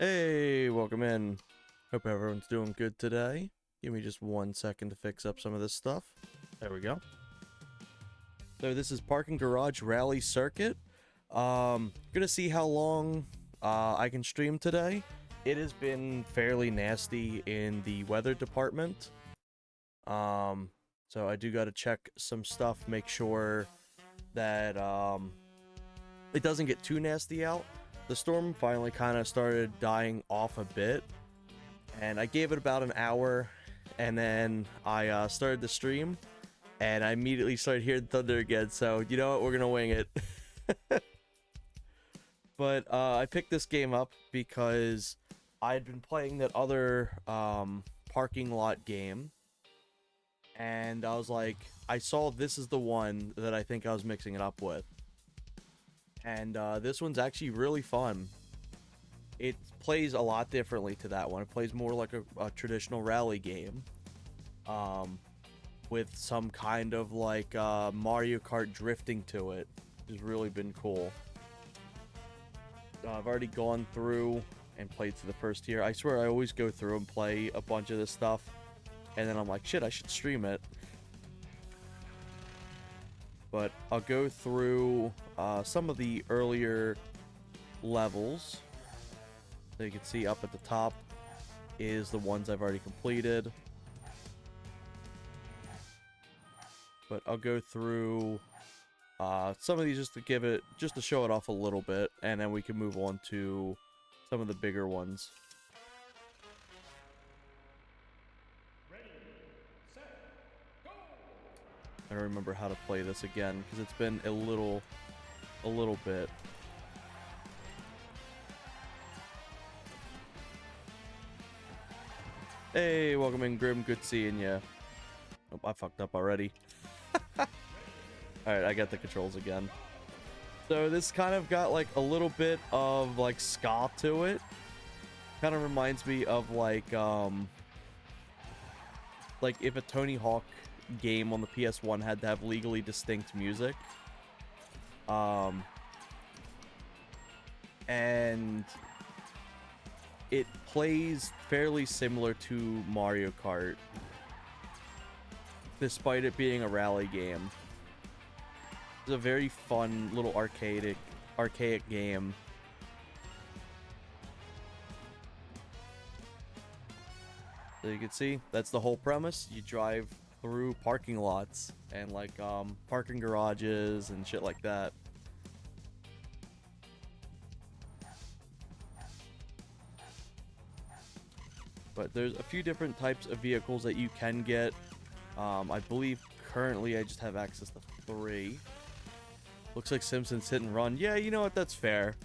Hey, welcome in. Hope everyone's doing good today. Give me just 1 second to fix up some of this stuff. There we go. So this is Parking Garage Rally Circuit. Gonna see how long I can stream today. It has been fairly nasty in the weather department. So I do gotta check some stuff, make sure that it doesn't get too nasty out. The storm finally kind of started dying off a bit, and I gave it about an hour, and then I started the stream, and I immediately started hearing thunder again, so you know what, we're gonna wing it. But I picked this game up because I'd been playing that other parking lot game, and I was like, I saw this is the one that I think I was mixing it up with. And this one's actually really fun. It plays a lot differently to that one. It plays more like a traditional rally game, with some kind of like Mario Kart drifting to it. It's really been cool. I've already gone through and played through the first tier. I swear I always go through and play a bunch of this stuff, and then I'm like, shit, I should stream it. But I'll go through some of the earlier levels. So you can see up at the top is the ones I've already completed. But I'll go through some of these just to show it off a little bit, and then we can move on to some of the bigger ones. I don't remember how to play this again because it's been a little bit. Hey, welcome in, Grim. Good seeing ya. Oh, I fucked up already. Alright, I got the controls again. So this kind of got like a little bit of like ska to it. Kind of reminds me of like if a Tony Hawk game on the PS1 had to have legally distinct music. And it plays fairly similar to Mario Kart, despite it being a rally game. It's a very fun little archaic game. So you can see, that's the whole premise. You drive through parking lots and like parking garages and shit like that. But there's a few different types of vehicles that you can get. I believe currently I just have access to 3. Looks like Simpsons Hit and Run. Yeah, you know what? That's fair.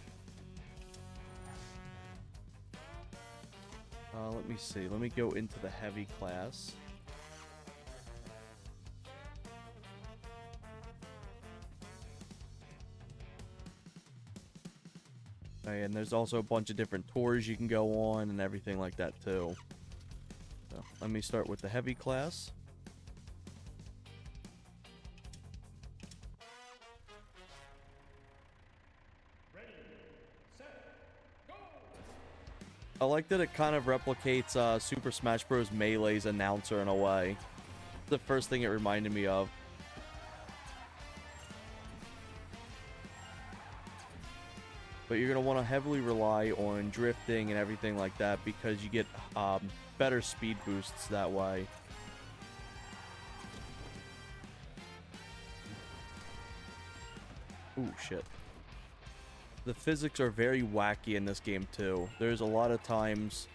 Let me see. Let me go into the heavy class. And there's also a bunch of different tours you can go on and everything like that too. So let me start with the heavy class. Ready, set, go! I like that it kind of replicates Super Smash Bros. Melee's announcer in a way. The first thing it reminded me of. But you're going to want to heavily rely on drifting and everything like that because you get better speed boosts that way. Ooh, shit. The physics are very wacky in this game too. There's a lot of times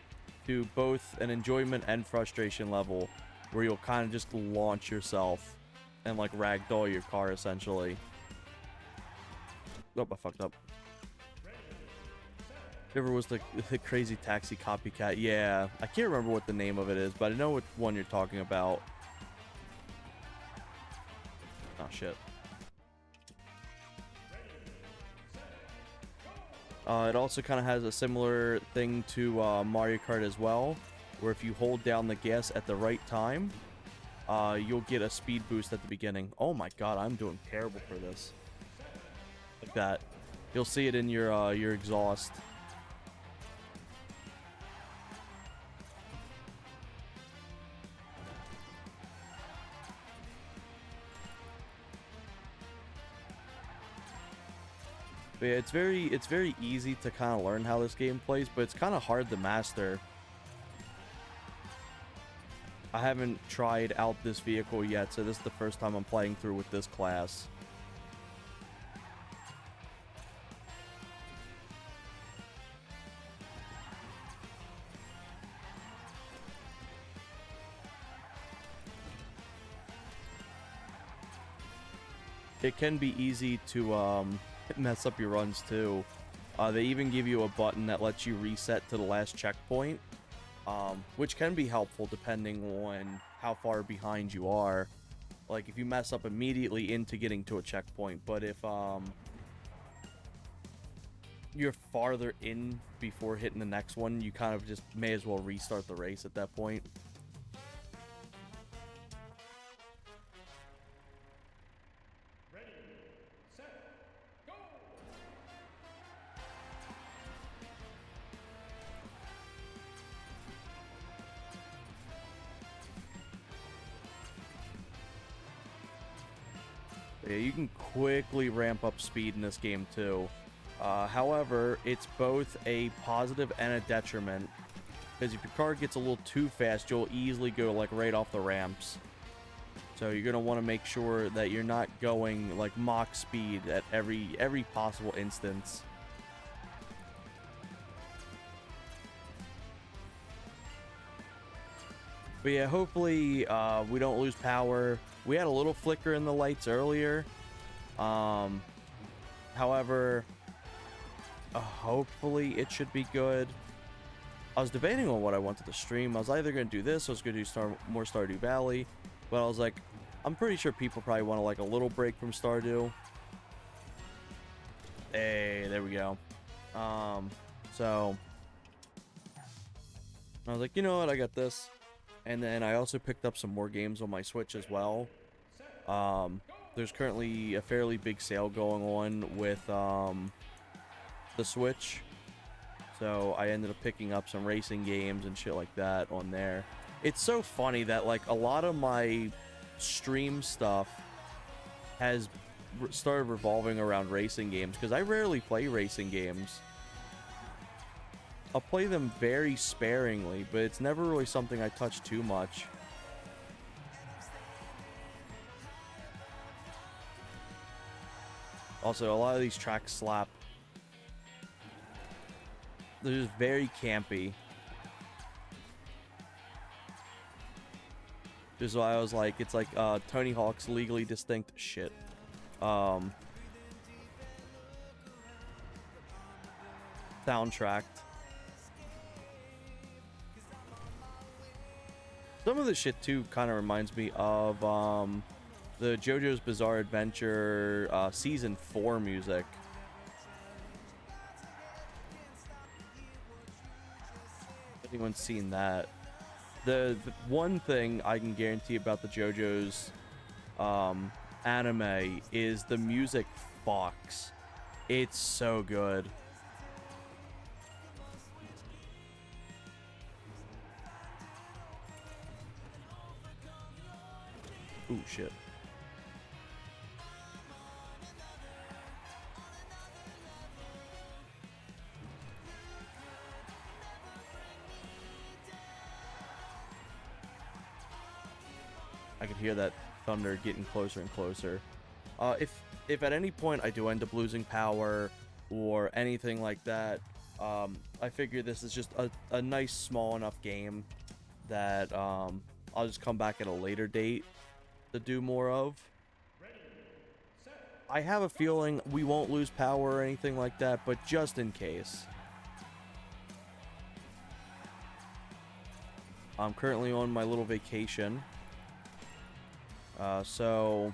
to both an enjoyment and frustration level where you'll kind of just launch yourself and like ragdoll your car essentially. Oh, I fucked up. There was the crazy taxi copycat. Yeah, I can't remember what the name of it is, but I know what one you're talking about. Oh, shit. It also kind of has a similar thing to Mario Kart as well, where if you hold down the gas at the right time, you'll get a speed boost at the beginning. Oh my god, I'm doing terrible for this. Like that. You'll see it in your exhaust. But yeah, it's very easy to kind of learn how this game plays, but it's kind of hard to master. I haven't tried out this vehicle yet, so this is the first time I'm playing through with this class. It can be easy to mess up your runs too. They even give you a button that lets you reset to the last checkpoint, which can be helpful depending on how far behind you are. Like if you mess up immediately into getting to a checkpoint, but if you're farther in before hitting the next one, you kind of just may as well restart the race at that point. Yeah, you can quickly ramp up speed in this game too. However, it's both a positive and a detriment, because if your car gets a little too fast, you'll easily go like right off the ramps. So you're gonna want to make sure that you're not going like Mach speed at every possible instance. But yeah, hopefully we don't lose power. We had a little flicker in the lights earlier. However, hopefully it should be good. I was debating on what I wanted to stream. I was either going to do this, or I was going to do more Stardew Valley. But I was like, I'm pretty sure people probably want like a little break from Stardew. Hey, there we go. So I was like, you know what, I got this. And then I also picked up some more games on my Switch as well. There's currently a fairly big sale going on with the Switch. So I ended up picking up some racing games and shit like that on there. It's so funny that like a lot of my stream stuff has started revolving around racing games, because I rarely play racing games. I'll play them very sparingly, but it's never really something I touch too much. Also, a lot of these tracks slap. They're just very campy. Which is why I was like, it's like Tony Hawk's Legally Distinct shit. Soundtracked. Some of the shit too kind of reminds me of the JoJo's Bizarre Adventure Season 4 music. Anyone's seen that? The one thing I can guarantee about the JoJo's anime is the music fucks. It's so good. Ooh, shit. I can hear that thunder getting closer and closer. If at any point I do end up losing power or anything like that, I figure this is just a nice small enough game that I'll just come back at a later date to do more of. I have a feeling we won't lose power or anything like that, but just in case. I'm currently on my little vacation. So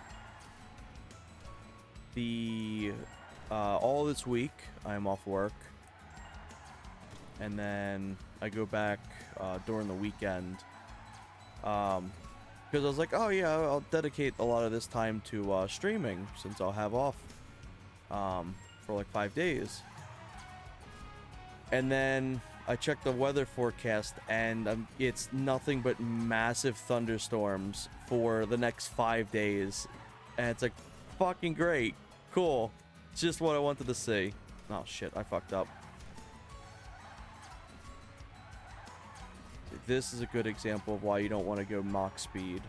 all this week I'm off work, and then I go back during the weekend, because I was like, oh yeah, I'll dedicate a lot of this time to streaming, since I'll have off for like 5 days. And then I checked the weather forecast, and it's nothing but massive thunderstorms for the next 5 days. And it's like, fucking great. Cool. Just what I wanted to see. Oh shit, I fucked up. This is a good example of why you don't want to go Mach speed.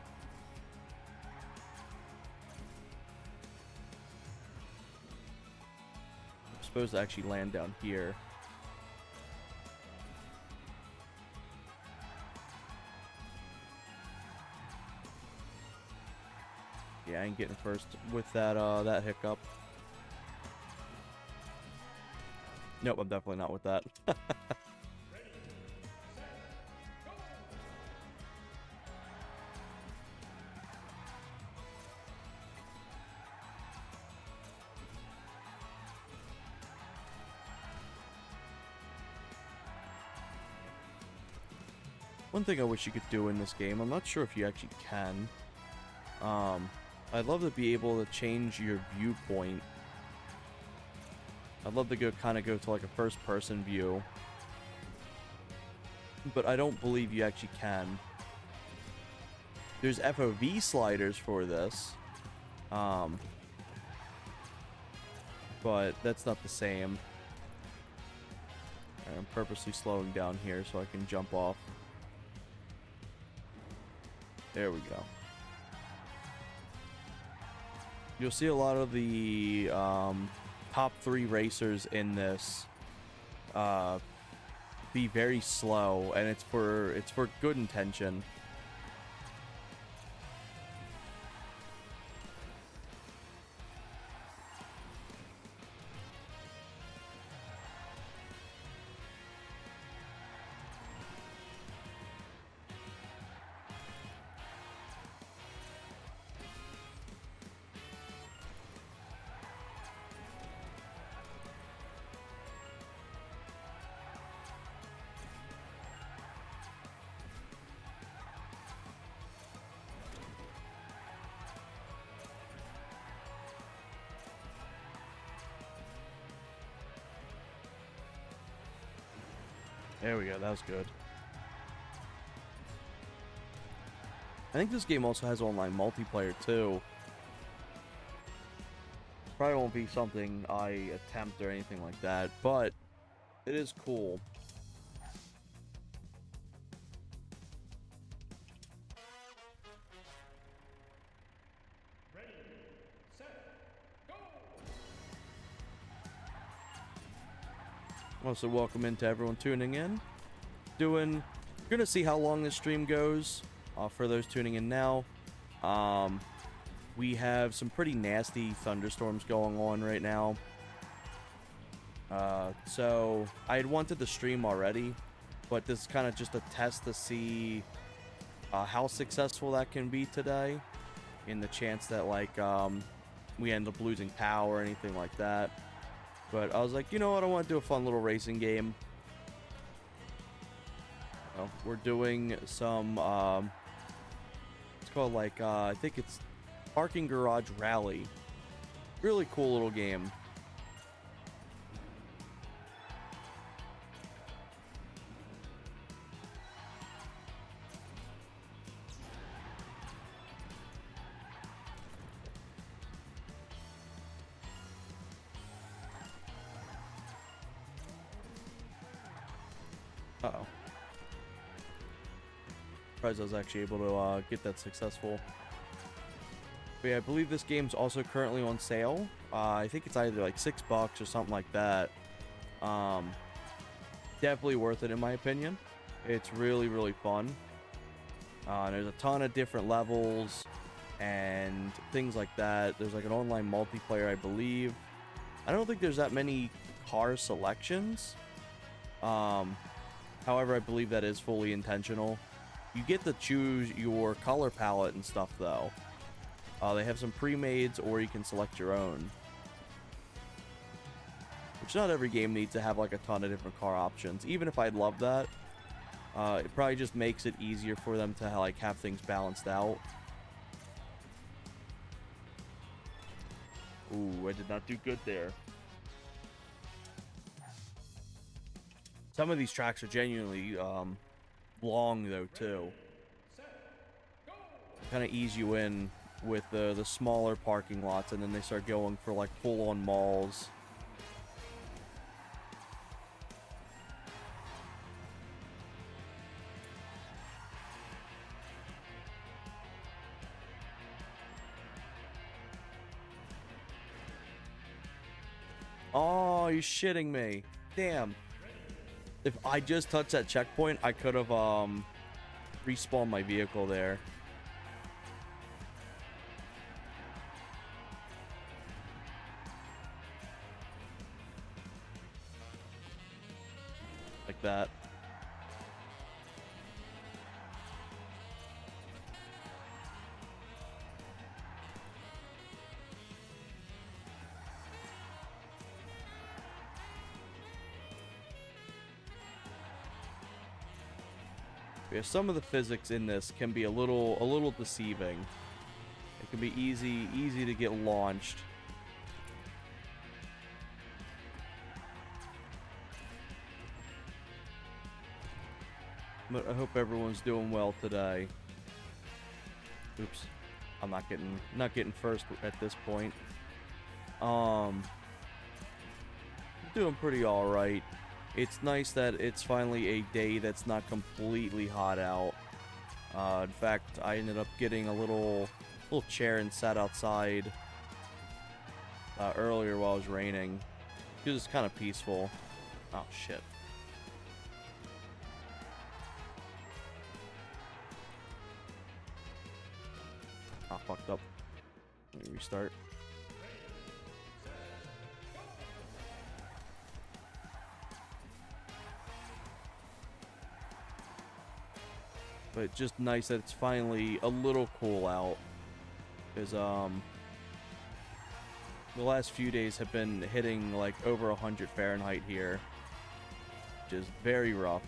I'm supposed to actually land down here. Yeah, I ain't getting first with that that hiccup. Nope, I'm definitely not with that. One thing I wish you could do in this game, I'm not sure if you actually can. I'd love to be able to change your viewpoint. I'd love to kind of go to like a first-person view. But I don't believe you actually can. There's FOV sliders for this. But that's not the same. I'm purposely slowing down here so I can jump off. There we go. You'll see a lot of the top 3 racers in this be very slow, and it's for good intention. There we go, that was good. I think this game also has online multiplayer too. Probably won't be something I attempt or anything like that, but it is cool. Ready, set, go! Also, welcome into everyone tuning in. Gonna see how long this stream goes. For those tuning in now, we have some pretty nasty thunderstorms going on right now. So I had wanted to stream already, but this is kind of just a test to see how successful that can be today, in the chance that like we end up losing power or anything like that. But I was like, you know what, I want to do a fun little racing game. We're doing some it's called like I think it's Parking Garage Rally. Really cool little game. Uh-oh. Surprised I was actually able to get that successful. But yeah, I believe this game's also currently on sale. I think it's either like $6 or something like that. Definitely worth it in my opinion. It's really, really fun. There's a ton of different levels and things like that. There's like an online multiplayer, I believe. I don't think there's that many car selections. However, I believe that is fully intentional. You get to choose your color palette and stuff, though. They have some pre-mades, or you can select your own. Which not every game needs to have like a ton of different car options. Even if I'd love that, it probably just makes it easier for them to like have things balanced out. Ooh, I did not do good there. Some of these tracks are genuinely long, though, too. Kind of ease you in with the smaller parking lots, and then they start going for like full-on malls. Oh, you're shitting me. Damn. If I just touched that checkpoint, I could have respawned my vehicle there. Like that. Yeah, some of the physics in this can be a little deceiving. It can be easy to get launched. But I hope everyone's doing well today. Oops. I'm not getting first at this point. Doing pretty alright. It's nice that it's finally a day that's not completely hot out. In fact, I ended up getting a little chair and sat outside earlier while it was raining. It was kind of peaceful. Oh, shit. Ah, fucked up. Let me restart. But just nice that it's finally a little cool out. Because, the last few days have been hitting, like, over 100 Fahrenheit here. Which is very rough.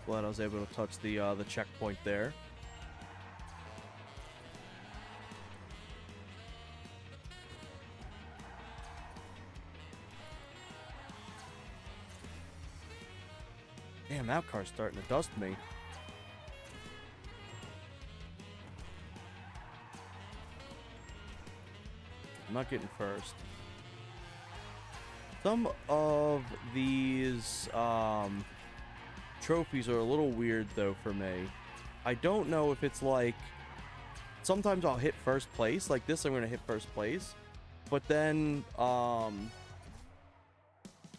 Glad I was able to touch the checkpoint there. Damn, that car's starting to dust me. I'm not getting first. Some of these trophies are a little weird though for me. I don't know if it's like sometimes I'll hit first place, like this I'm gonna hit first place, but then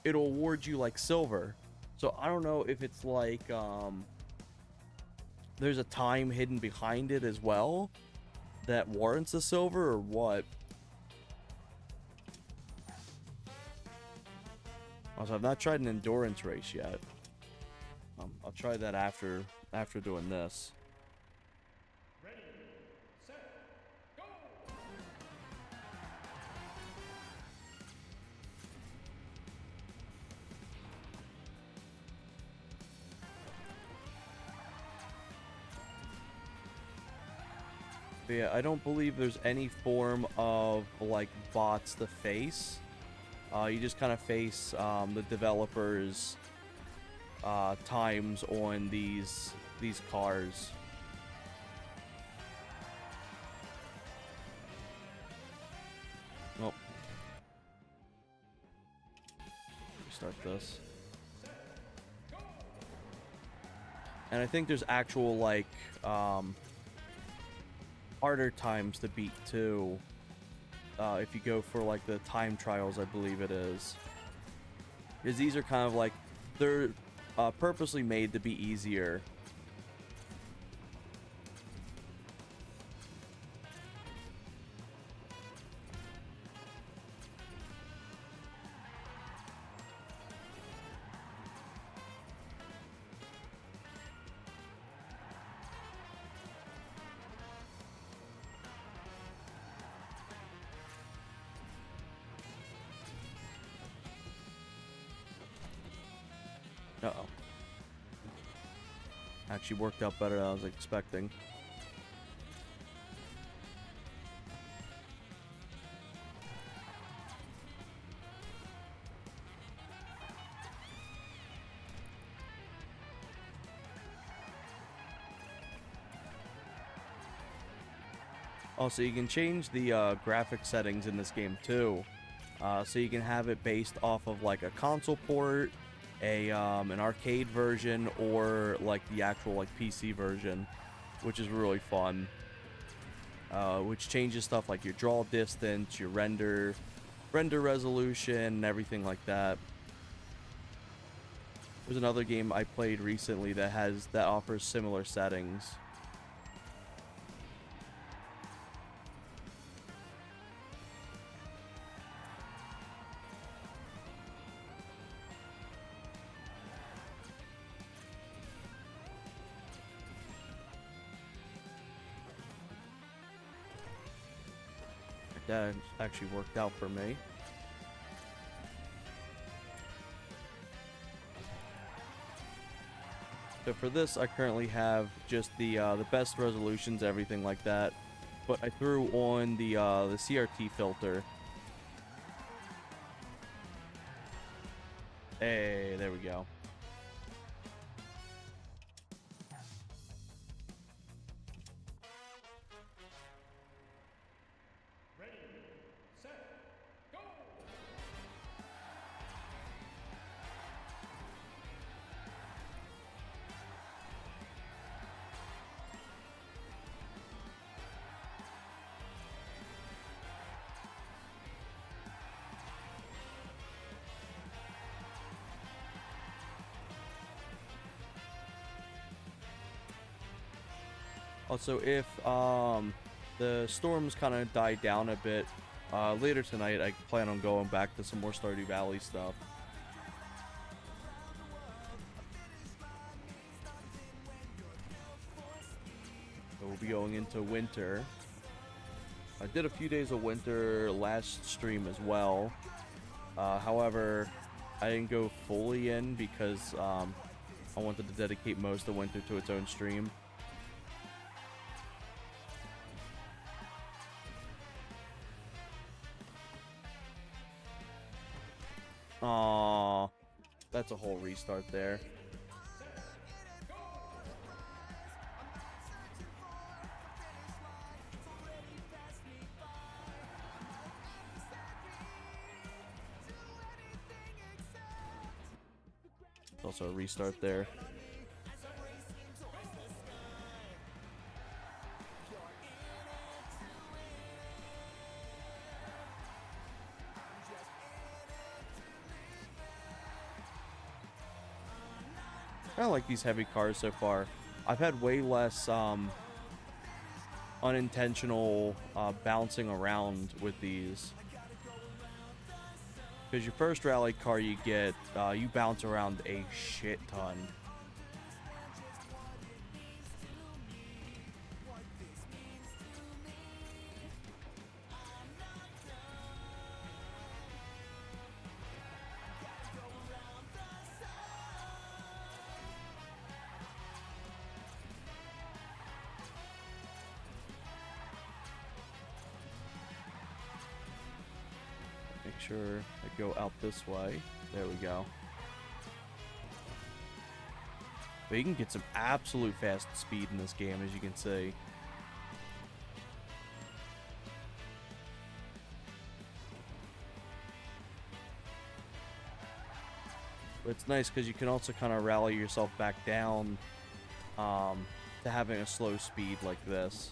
it'll award you like silver. So I don't know if it's like there's a time hidden behind it as well that warrants a silver or what. Also, I've not tried an endurance race yet. I'll try that after doing this. Ready, set, go! But yeah, I don't believe there's any form of like bots to face. You just kind of face the developers' times on these cars. Oh, restart this. And I think there's actual, like, harder times to beat, too. If you go for, like, the time trials, I believe it is. Because these are kind of like, they're purposely made to be easier. Uh-oh. Actually worked out better than I was expecting. Also, you can change the graphic settings in this game too. So you can have it based off of like a console port, an arcade version, or like the actual like PC version, which is really fun. Which changes stuff like your draw distance, your render resolution, and everything like that. There's another game I played recently that offers similar settings. That actually worked out for me. So for this, I currently have just the best resolutions, everything like that. But I threw on the CRT filter. Hey, there we go. Ready, set, go! Also, if the storms kind of die down a bit, later tonight I plan on going back to some more Stardew Valley stuff. So we'll be going into winter. I did a few days of winter last stream as well. However, I didn't go fully in because I wanted to dedicate most of winter to its own stream. Aww, that's a whole restart there. Also a restart there. I like these heavy cars so far. I've had way less unintentional bouncing around with these. Because your first rally car you get, you bounce around a shit ton. Make sure I go out this way. There we go. But you can get some absolute fast speed in this game, as you can see. But it's nice because you can also kind of rally yourself back down to having a slow speed like this.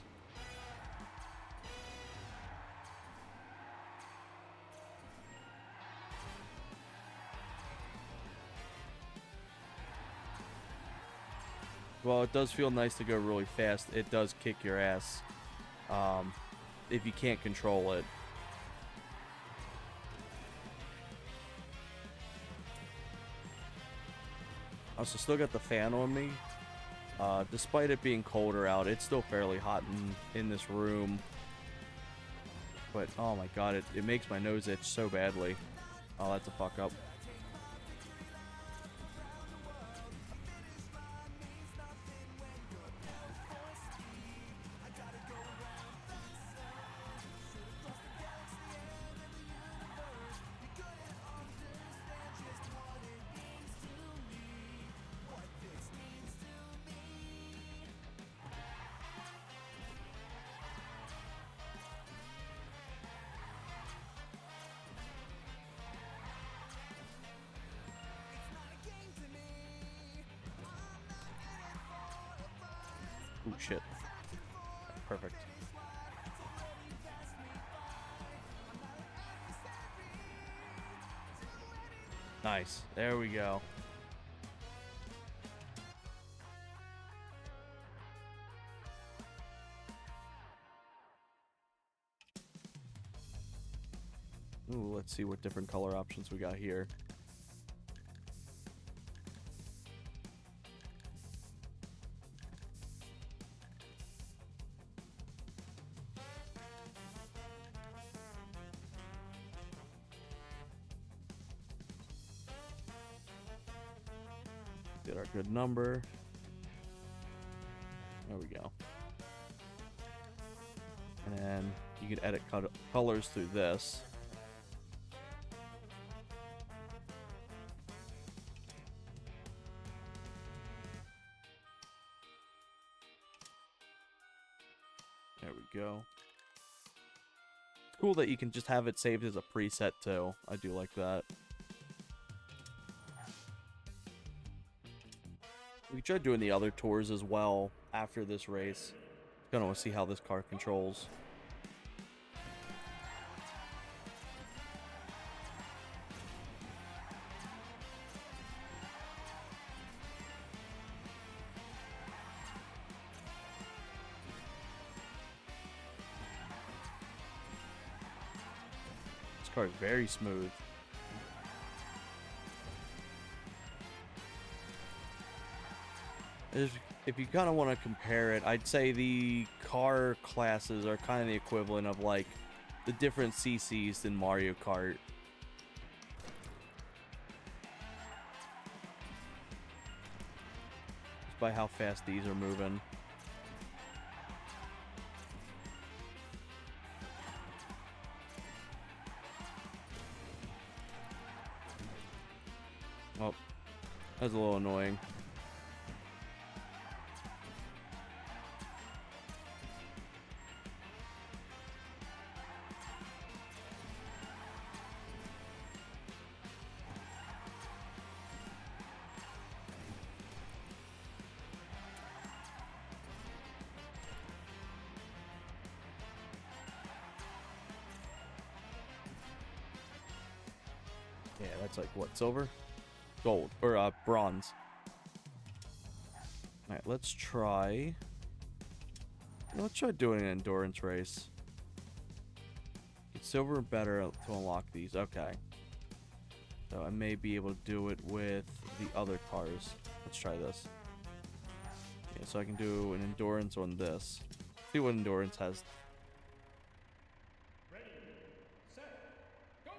Well, it does feel nice to go really fast. It does kick your ass if you can't control it. Also, still got the fan on me. Despite it being colder out, it's still fairly hot in this room. But, oh my god, it makes my nose itch so badly. Oh, that's a fuck up. Ooh, shit. Perfect. Nice. There we go. Ooh, let's see what different color options we got here. Get our good number. There we go. And then you can edit colors through this. There we go. It's cool that you can just have it saved as a preset too. I do like that. We can try doing the other tours as well after this race. Gonna want to see how this car controls. This car is very smooth. If you kind of want to compare it, I'd say the car classes are kind of the equivalent of like the different CCs in Mario Kart. Just by how fast these are moving. Oh, that's a little annoying. Yeah, that's like, what, silver? Gold. Or, bronze. Alright, let's try doing an endurance race. Get silver and better to unlock these. Okay. So I may be able to do it with the other cars. Let's try this. Yeah, so I can do an endurance on this. See what endurance has. Ready, set, go!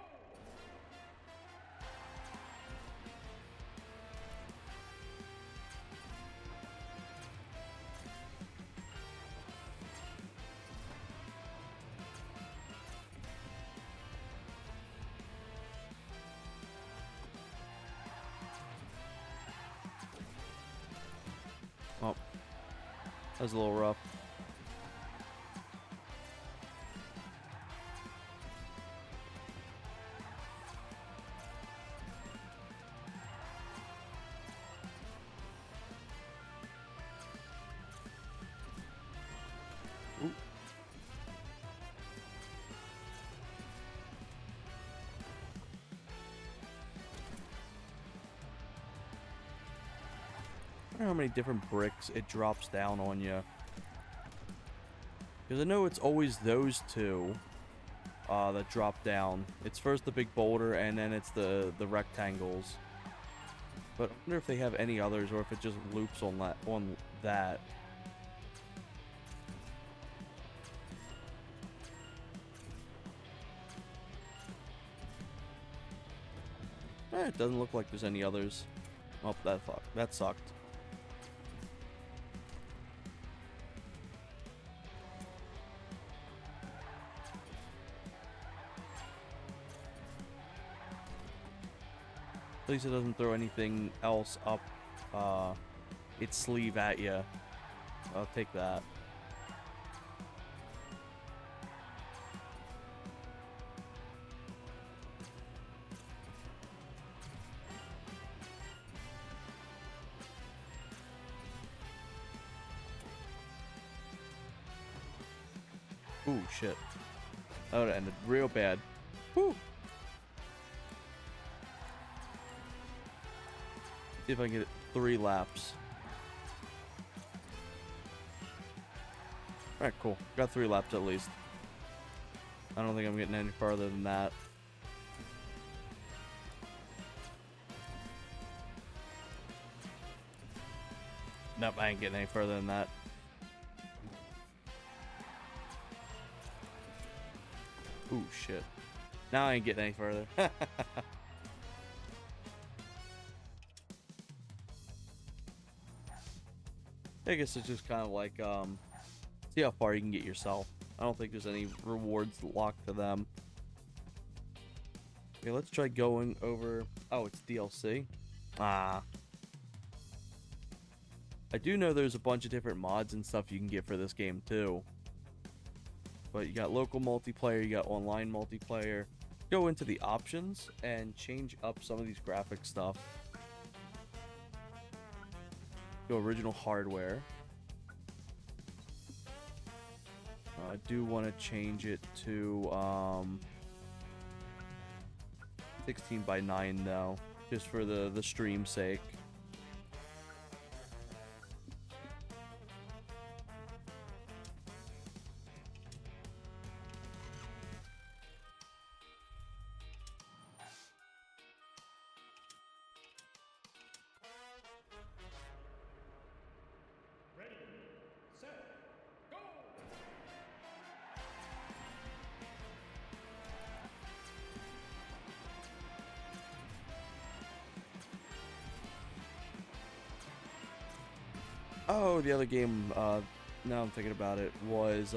Oh, that was a little rough. wonder how many different bricks it drops down on you. Because I know it's always those two that drop down. It's first the big boulder, and then it's the rectangles. But I wonder if they have any others, or if it just loops on that. It doesn't look like there's any others. Oh, that sucked. At least it doesn't throw anything else up its sleeve at you. I'll take that. Ooh, shit. That would have ended real bad. Woo! See if I can get 3 laps. Alright, cool. Got 3 laps at least. I don't think I'm getting any farther than that. Nope, I ain't getting any further than that. Ooh, shit. Now I ain't getting any further. I guess it's just kind of like, see how far you can get yourself. I don't think there's any rewards locked to them. Okay, let's try going over... Oh, it's DLC? Ah. I do know there's a bunch of different mods and stuff you can get for this game, too. But you got local multiplayer, you got online multiplayer. Go into the options and change up some of these graphic stuff. Go original hardware. I do want to change it to 16:9 though, just for the stream's sake. Ready, set, go! Oh, the other game, now I'm thinking about it, was,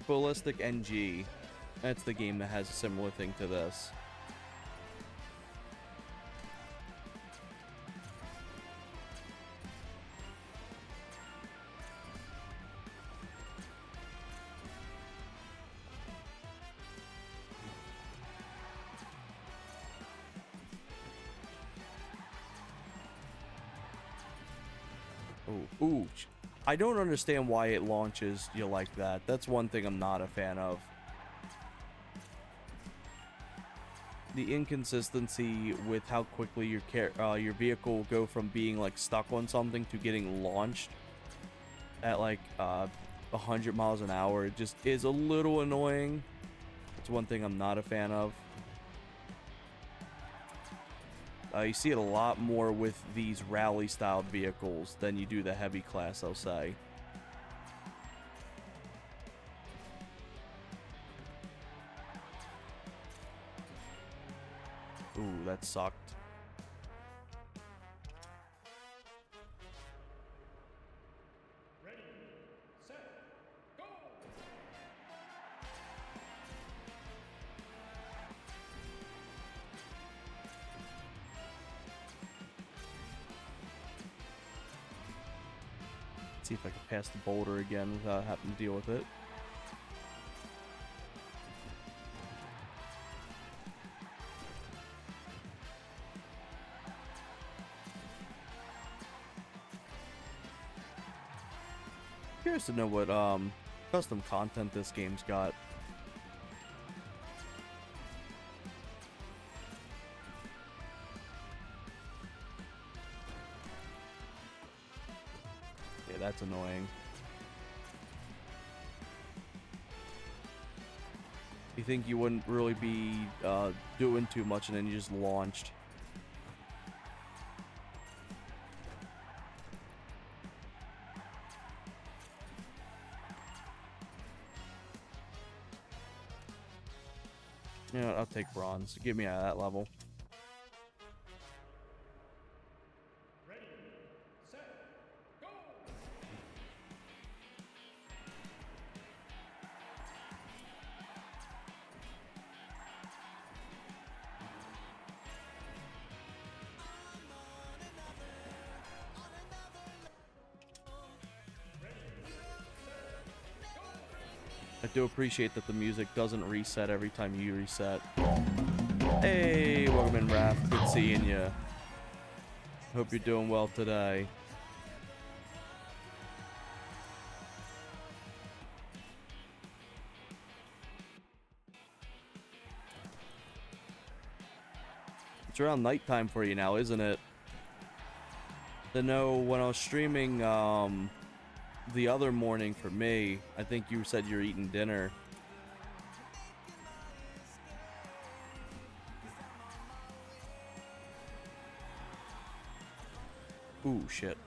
BallisticNG. That's the game that has a similar thing to this. Ooh. I don't understand why it launches you like that. That's one thing I'm not a fan of. The inconsistency with how quickly your vehicle will go from being like stuck on something to getting launched at like 100 miles an hour. It just is a little annoying. It's one thing I'm not a fan of. You see it a lot more with these rally-styled vehicles than you do the heavy class, I'll say. Ooh, that sucked. Ready, set, go! See if I can pass the boulder again without having to deal with it. Curious to know what custom content this game's got. that's annoying. You think you wouldn't really be doing too much, and then you just launched. You know, I'll take bronze. Get me out of that level. Ready, set, go! I do appreciate that the music doesn't reset every time you reset. Hey, welcome in, Raph. Good seeing you. Hope you're doing well today. It's around nighttime for you now, isn't it? I know when I was streaming the other morning for me, I think you said you're eating dinner. Ooh, shit.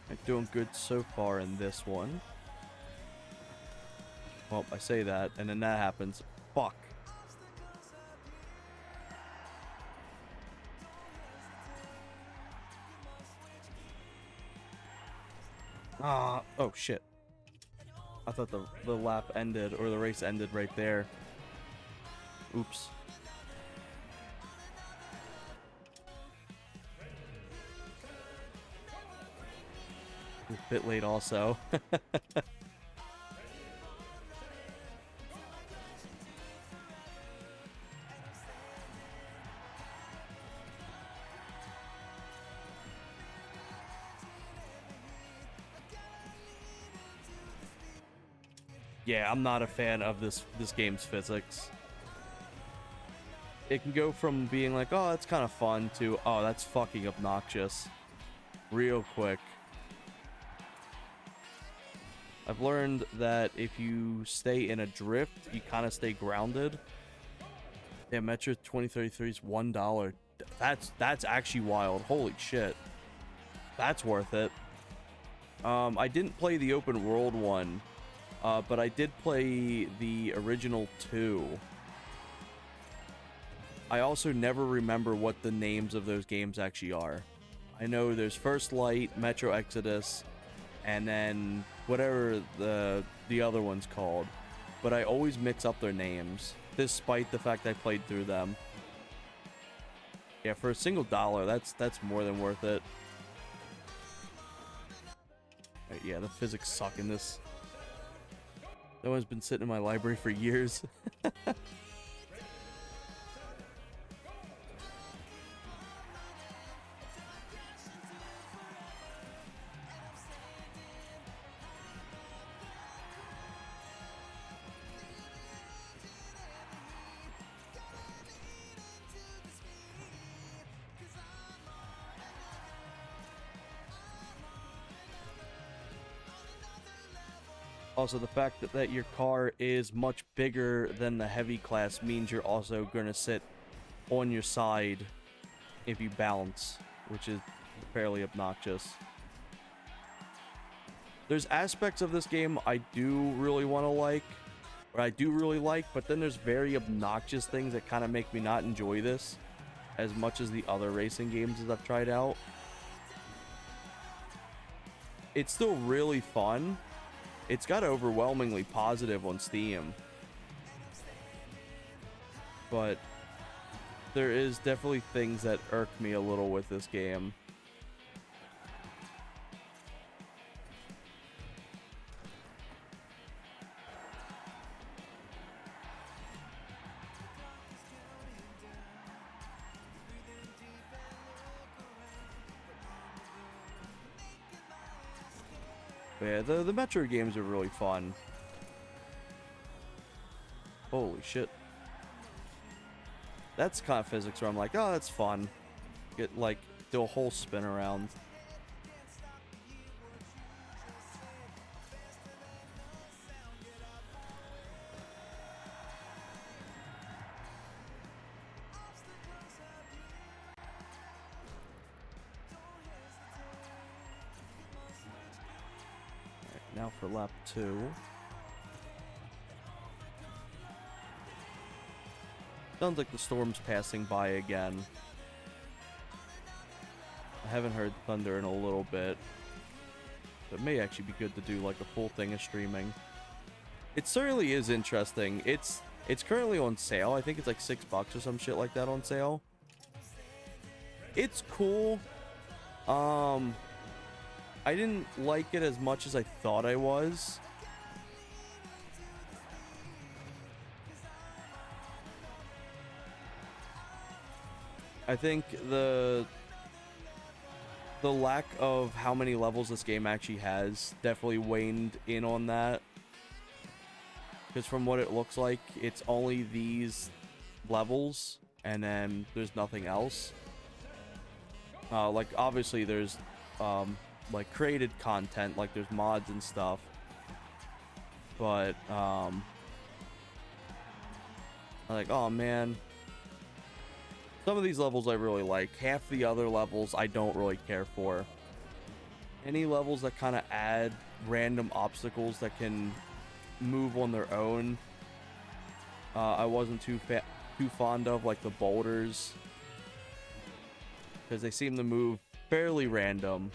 I'm doing good so far in this one. Well, I say that, and then that happens. Fuck. Oh shit. I thought the lap ended, or the race ended right there. Oops. A bit late also. Yeah, I'm not a fan of this game's physics. It can go from being like, oh, that's kind of fun, to, oh, that's fucking obnoxious. Real quick. I've learned that if you stay in a drift, you kind of stay grounded. Yeah, Metro 2033 is $1. That's actually wild. Holy shit. That's worth it. I didn't play the open world one, but I did play the original 2. I also never remember what the names of those games actually are. I know there's First Light, Metro Exodus, and then whatever the other one's called. But I always mix up their names, despite the fact I played through them. Yeah, for a single dollar, that's more than worth it. Right, yeah, the physics suck in this. That one's been sitting in my library for years. Also, the fact that your car is much bigger than the heavy class means you're also going to sit on your side if you bounce, which is fairly obnoxious. There's aspects of this game I do really want to like, or I do really like, but then there's very obnoxious things that kind of make me not enjoy this as much as the other racing games that I've tried out. It's still really fun. It's got overwhelmingly positive on Steam, but there is definitely things that irk me a little with this game. But yeah, the Metro games are really fun. Holy shit. That's kind of physics where I'm like, oh, that's fun. Get like do a whole spin around. Now for lap 2. Sounds like the storm's passing by again. I haven't heard thunder in a little bit. But it may actually be good to do like a full thing of streaming. It certainly is interesting. It's currently on sale. I think it's like $6 or some shit like that on sale. It's cool. I didn't like it as much as I thought I was. I think the lack of how many levels this game actually has definitely waned in on that. Because from what it looks like, it's only these levels, and then there's nothing else. Like, obviously, there's, like, created content, like, there's mods and stuff. But, I'm like, oh, man. Some of these levels I really like. Half the other levels I don't really care for. Any levels that kind of add random obstacles that can move on their own, I wasn't too fond of, like the boulders, because they seem to move fairly random.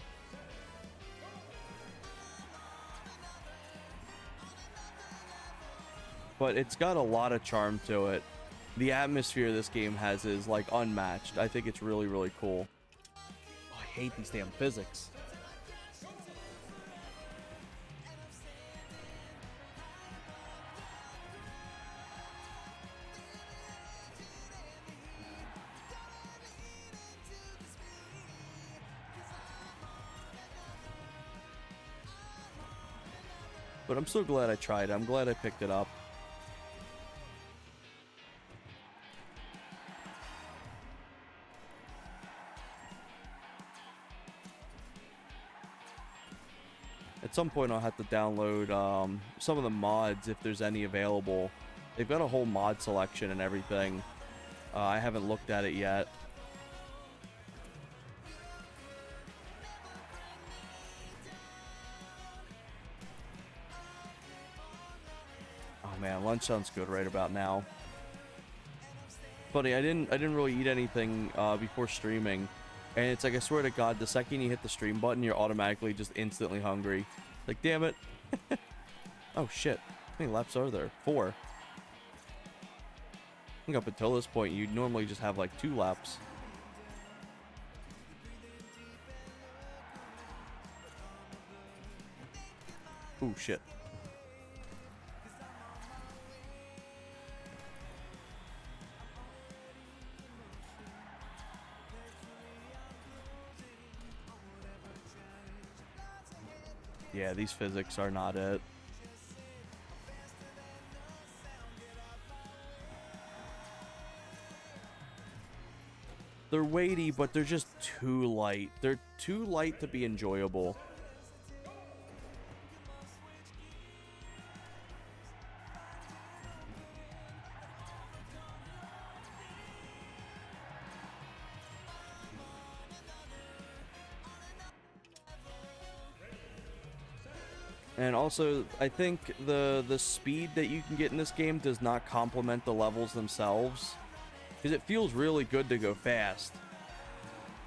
But it's got a lot of charm to it. The atmosphere this game has is like unmatched. I think it's really, really cool. Oh, I hate these damn physics. But I'm so glad I tried it. I'm glad I picked it up. At some point I'll have to download some of the mods if there's any available. They've got a whole mod selection and everything. I haven't looked at it yet. Oh man, lunch sounds good right about now. Funny, I didn't really eat anything before streaming. And it's like, I swear to God, the second you hit the stream button, you're automatically just instantly hungry. Like, damn it. Oh, shit. How many laps are there? 4. I think up until this point, you'd normally just have, like, 2 laps. Ooh, shit. Yeah, these physics are not it. They're weighty, but they're just too light. They're too light to be enjoyable. And also, I think the speed that you can get in this game does not complement the levels themselves. Because it feels really good to go fast.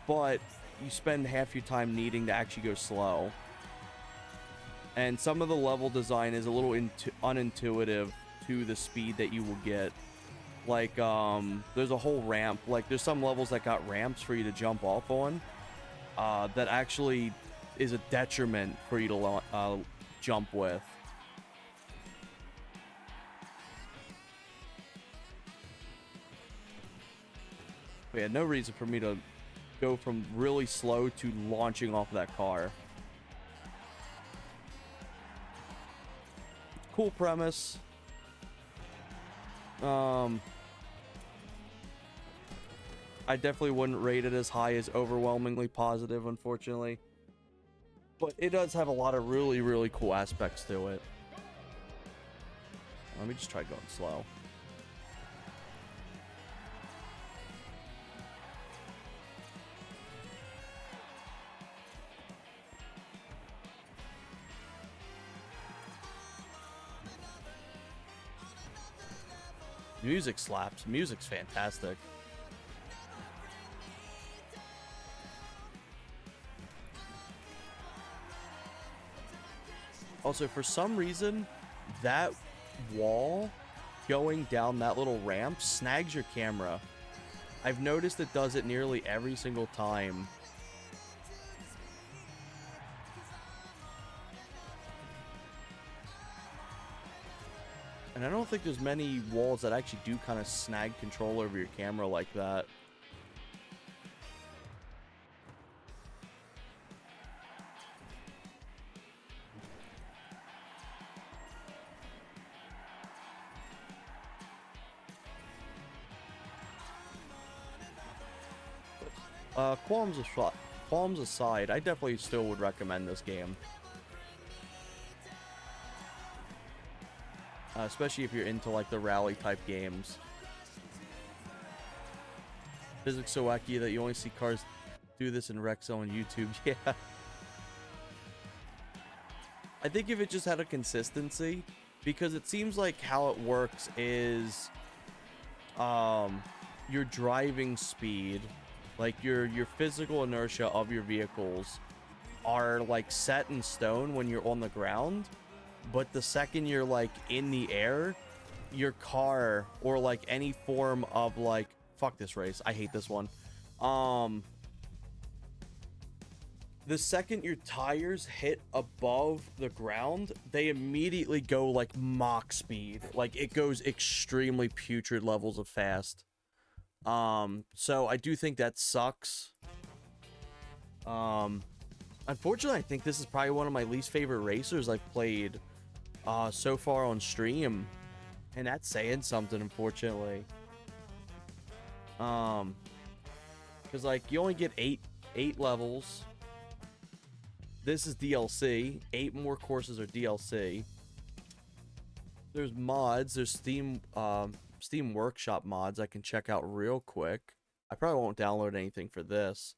But you spend half your time needing to actually go slow. And some of the level design is a little unintuitive to the speed that you will get. Like, there's a whole ramp. Like, there's some levels that got ramps for you to jump off on. That actually is a detriment for you to jump with. But yeah, no reason for me to go from really slow to launching off that car. Cool premise. I definitely wouldn't rate it as high as overwhelmingly positive, unfortunately. But it does have a lot of really, really cool aspects to it. Let me just try going slow. Music slaps. Music's fantastic. Also, for some reason, that wall going down that little ramp snags your camera. I've noticed it does it nearly every single time. And I don't think there's many walls that actually do kind of snag control over your camera like that. Qualms aside, I definitely still would recommend this game. Especially if you're into like the rally type games. Physics so wacky that you only see cars do this in Rexo on YouTube. Yeah. I think if it just had a consistency, because it seems like how it works is your driving speed, like your physical inertia of your vehicles are like set in stone when you're on the ground, but the second you're like in the air, your car or like any form of like, fuck this race, I hate this one, the second your tires hit above the ground, they immediately go like Mach speed. Like it goes extremely putrid levels of fast. So I do think that sucks. Unfortunately, I think this is probably one of my least favorite racers I've played so far on stream. And that's saying something, unfortunately. Because like you only get eight levels. This is DLC. 8 more courses are DLC. There's mods. There's Steam Workshop mods I can check out real quick. I probably won't download anything for this,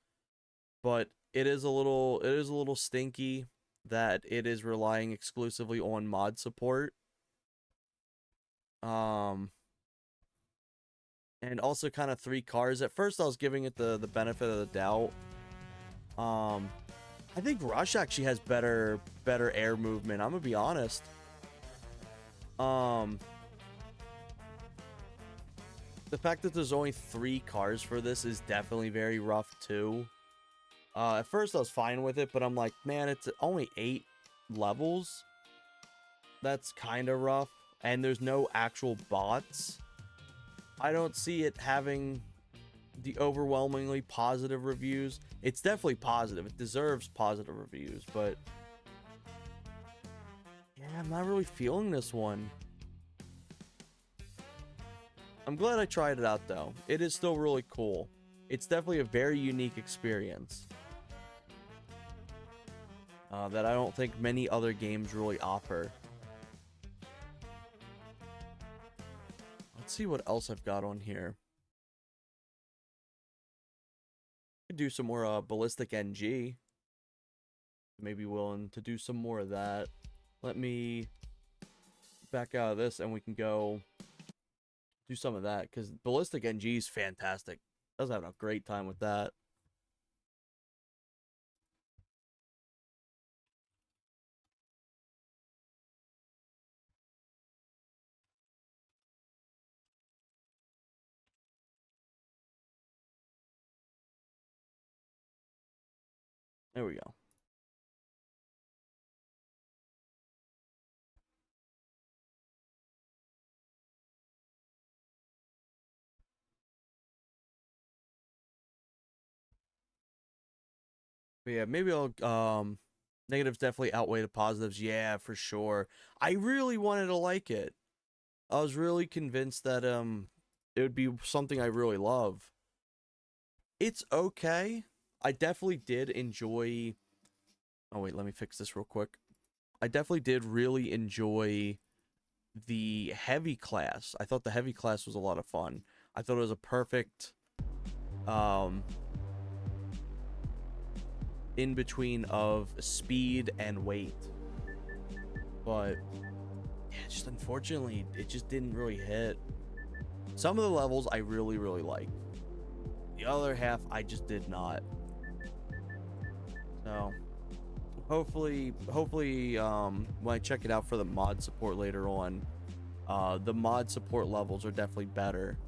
but it is a little stinky that it is relying exclusively on mod support. And also kind of 3 cars. At first I was giving it the benefit of the doubt. I think Rush actually has better air movement. I'm gonna be honest. The fact that there's only 3 cars for this is definitely very rough too. At first I was fine with it, but I'm like, man, it's only 8 levels. That's kind of rough, and there's no actual bots. I don't see it having the overwhelmingly positive reviews. It's definitely positive. It deserves positive reviews, but yeah, I'm not really feeling this one. I'm glad I tried it out though. It is still really cool. It's definitely a very unique experience that I don't think many other games really offer. Let's see what else I've got on here. Could do some more BallisticNG. Maybe willing to do some more of that. Let me back out of this and we can go do some of that, because BallisticNG is fantastic. I was having a great time with that. There we go. But yeah, maybe I'll negatives definitely outweigh the positives. Yeah, for sure. I really wanted to like it. I was really convinced that it would be something I really love. It's okay. I definitely did enjoy. Oh wait, let me fix this real quick. I definitely did really enjoy the heavy class. I thought the heavy class was a lot of fun. I thought it was a perfect um in between of speed and weight. But yeah, just unfortunately it just didn't really hit. Some of the levels I really liked. The other half I just did not. So hopefully when I check it out for the mod support later on, the mod support levels are definitely better.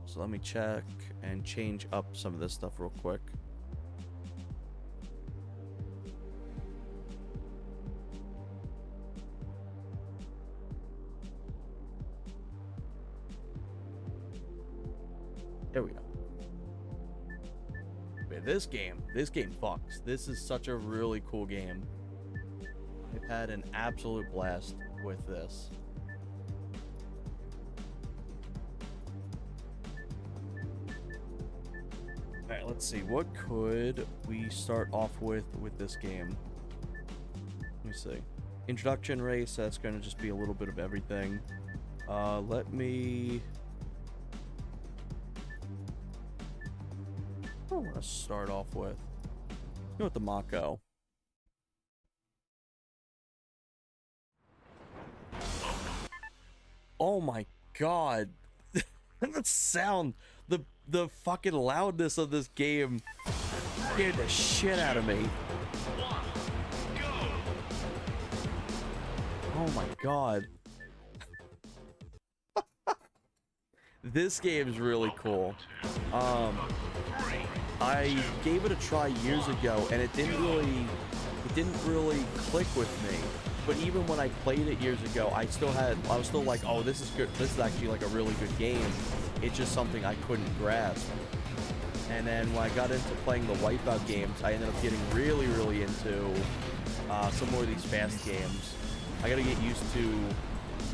So let me check and change up some of this stuff real quick. There we go. Man, this game fucks. This is such a really cool game. I've had an absolute blast with this. Alright, let's see. What could we start off with this game? Let me see. Introduction race, that's going to just be a little bit of everything. Let me... I want to start off with. Go with the Mako. Oh my god. The sound, the fucking loudness of this game scared the shit out of me. Oh my god. This game is really cool. I gave it a try years ago and it didn't really click with me. But even when I played it years ago, I was still like, oh, this is good. This is actually like a really good game. It's just something I couldn't grasp. And then when I got into playing the Wipeout games, I ended up getting really into some more of these fast games. I gotta get used to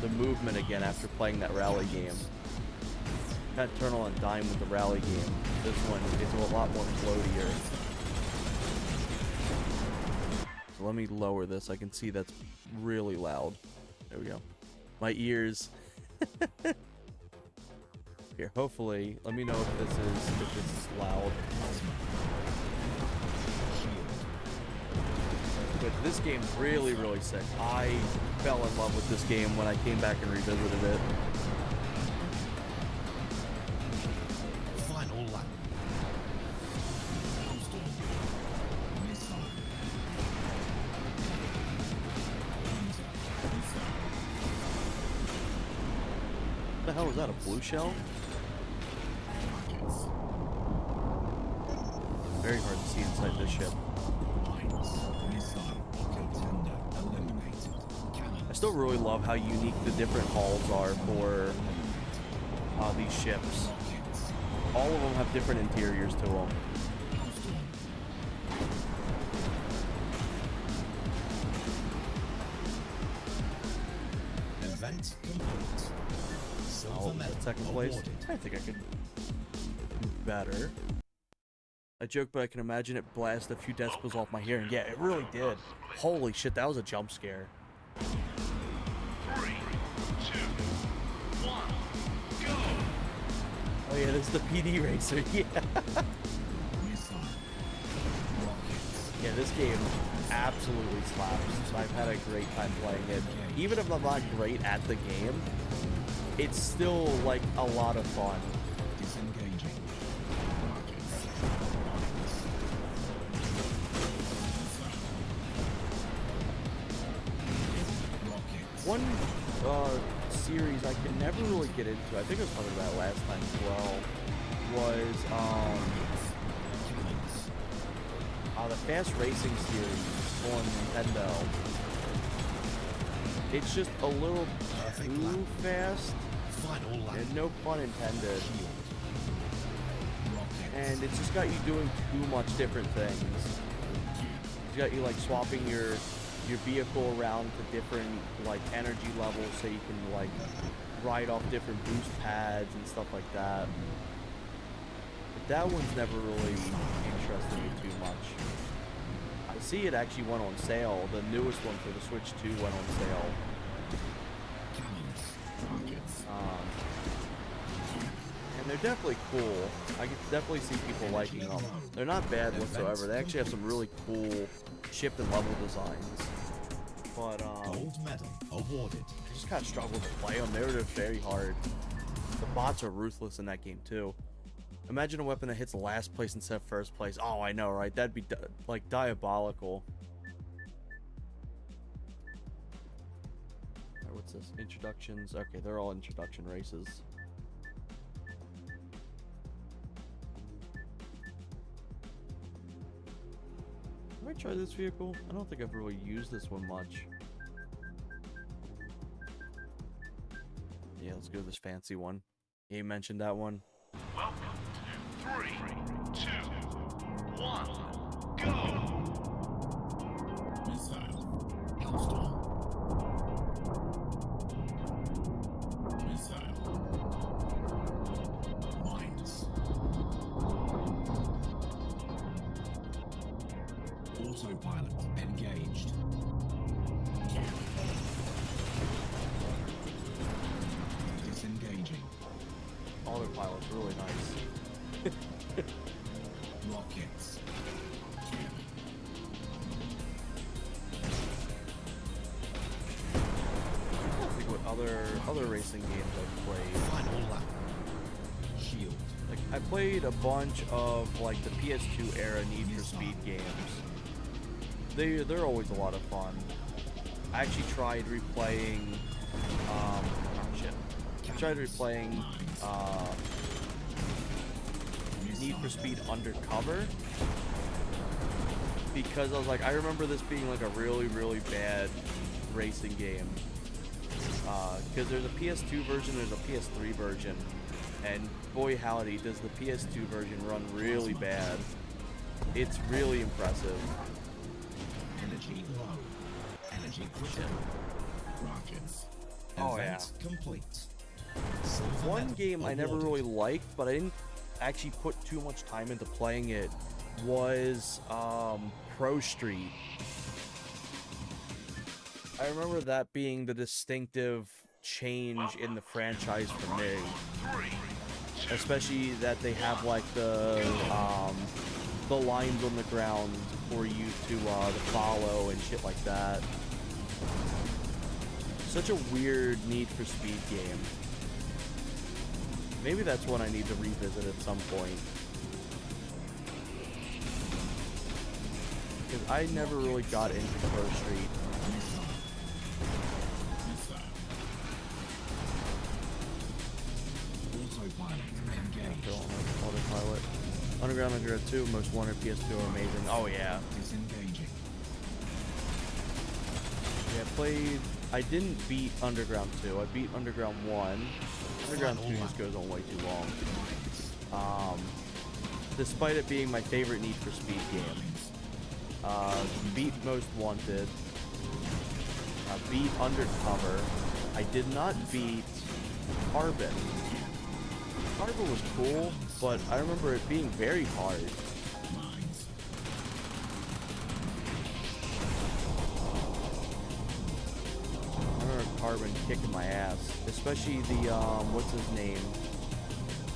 the movement again after playing that rally game. Kind of turn on a dime with the rally game. This one is a lot more floatier. So let me lower this. I can see that's really loud. There we go. My ears. Here, hopefully, let me know if this is loud. But this game's really sick. I fell in love with this game when I came back and revisited it. Final lap. What the hell is that? A blue shell? Very hard to see inside this ship. I still really love how unique the different hulls are for these ships. All of them have different interiors to them. Event complete. Silver medal Second place. awarded. I think I could do better. I joke, but I can imagine it blast a few decibels off my hearing. Yeah, it really did. Holy shit, that was a jump scare. 3, 2, 1, go! Oh yeah, this is the PD racer. Yeah. Yeah, this game absolutely slaps. I've had a great time playing it. Even if I'm not great at the game, it's still like a lot of fun. Disengaging. One series I could never really get into, I think I was talking about it last time as well, was the Fast Racing series on Nintendo. It's just a little too fast, Final lap. and no pun intended. And it's just got you doing too much different things. It's got you like swapping your vehicle around to different like energy levels so you can like ride off different boost pads and stuff like that. But that one's never really interested me too much. I see it actually went on sale. The newest one for the Switch 2 went on sale. And they're definitely cool. I can definitely see people liking them. They're not bad whatsoever. They actually have some really cool ship and level designs. But Gold medal awarded. I just kind of struggled to play them. They were just very hard. The bots are ruthless in that game too. Imagine a weapon that hits last place instead of first place. Oh, I know, right? That'd be like diabolical. Alright, what's this? Introductions. Okay, they're all introduction races. Have I tried this vehicle? I don't think I've really used this one much. Yeah, let's go to this fancy one. Yeah, you mentioned that one. Welcome to 3, 2, 1, go! Missile. Hellstorm. Missile. Mines. Autopilot engaged. Disengaging. Autopilot's really nice. Rockets. I think what other racing games I've played. Final lap. Shield. Like I played a bunch of like the PS2 era Need for Speed games. They're always a lot of fun. I actually tried replaying oh shit. I tried replaying Need for Speed Undercover because I was like, I remember this being like a really, really bad racing game. Because there's a PS2 version, there's a PS3 version, and boy howdy, does the PS2 version run really bad. It's really impressive. Energy low. Energy critical. Rockets. Oh, Event complete. One game I never really liked, but I didn't actually put too much time into playing it, was Pro Street. I remember that being the distinctive change in the franchise for me. Especially that they have like the lines on the ground for you to follow and shit like that. Such a weird Need for Speed game. Maybe that's one I need to revisit at some point. Because I never really got into Pro Street. Autopilot. Underground Underground 2, most wanted PS2 are amazing. Oh yeah. Disengaging. Yeah, I didn't beat Underground 2. I beat Underground 1. Underground 2 just goes on way too long. Despite it being my favorite Need for Speed game. Beat Most Wanted. Beat Undercover. I did not beat Carbon. Carbon was cool, but I remember it being very hard. I remember Carbon kicking my ass, especially the what's his name?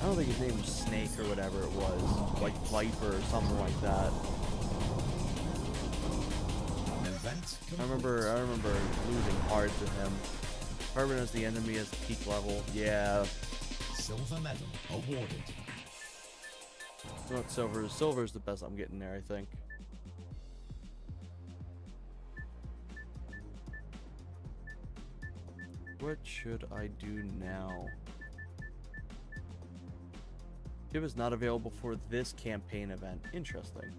I don't think his name was Snake or whatever it was, like Viper or something like that. I remember losing hard to him. Carbon as the enemy as peak level, yeah. Silver medal awarded. Not silver. Silver's the best I'm getting there, I think. What should I do now? It was not available for this campaign event. Interesting.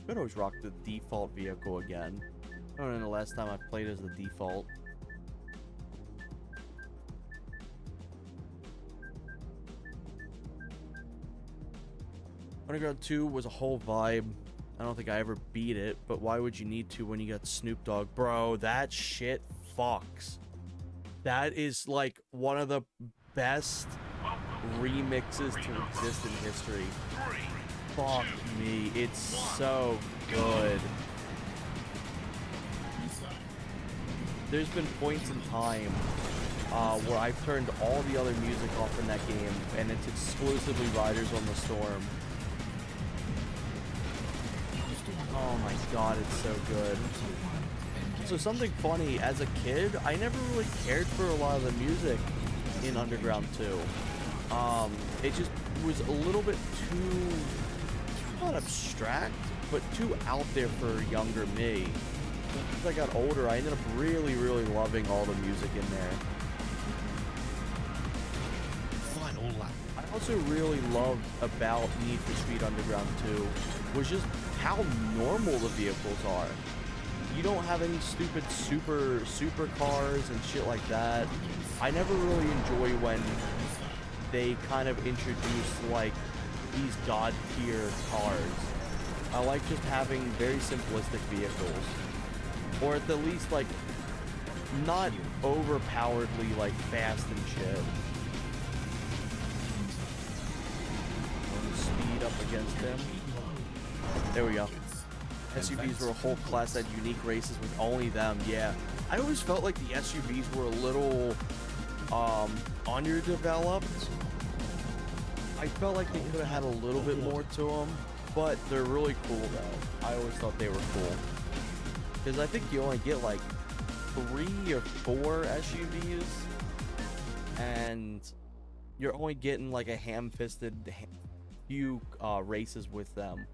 I'd always rock the default vehicle again. I don't know the last time I played as the default. Underground 2 was a whole vibe. I don't think I ever beat it, but why would you need to when you got Snoop Dogg? Bro, that shit fucks. That is like one of the best remixes to exist in history. Fuck me, it's so good. There's been points in time where I've turned all the other music off in that game, and it's exclusively Riders on the Storm. Oh my god, it's so good. So something funny, as a kid, I never really cared for a lot of the music in Underground 2. It just was a little bit too, not abstract, but too out there for younger me. As I got older, I ended up really, really loving all the music in there. Final lap. I also really loved about Need for Speed Underground 2 was just how normal the vehicles are. You don't have any stupid super cars and shit like that. I never really enjoy when they kind of introduce like these god tier cars. I like just having very simplistic vehicles, or at the least like not overpoweredly like fast and shit. Speed up against them. There we go. SUVs were a whole class that had unique races with only them. Yeah, I always felt like the SUVs were a little underdeveloped. I felt like they could have had a little bit more to them, but they're really cool though. I always thought they were cool because I think you only get like 3 or 4 SUVs, and you're only getting like a ham-fisted few races with them.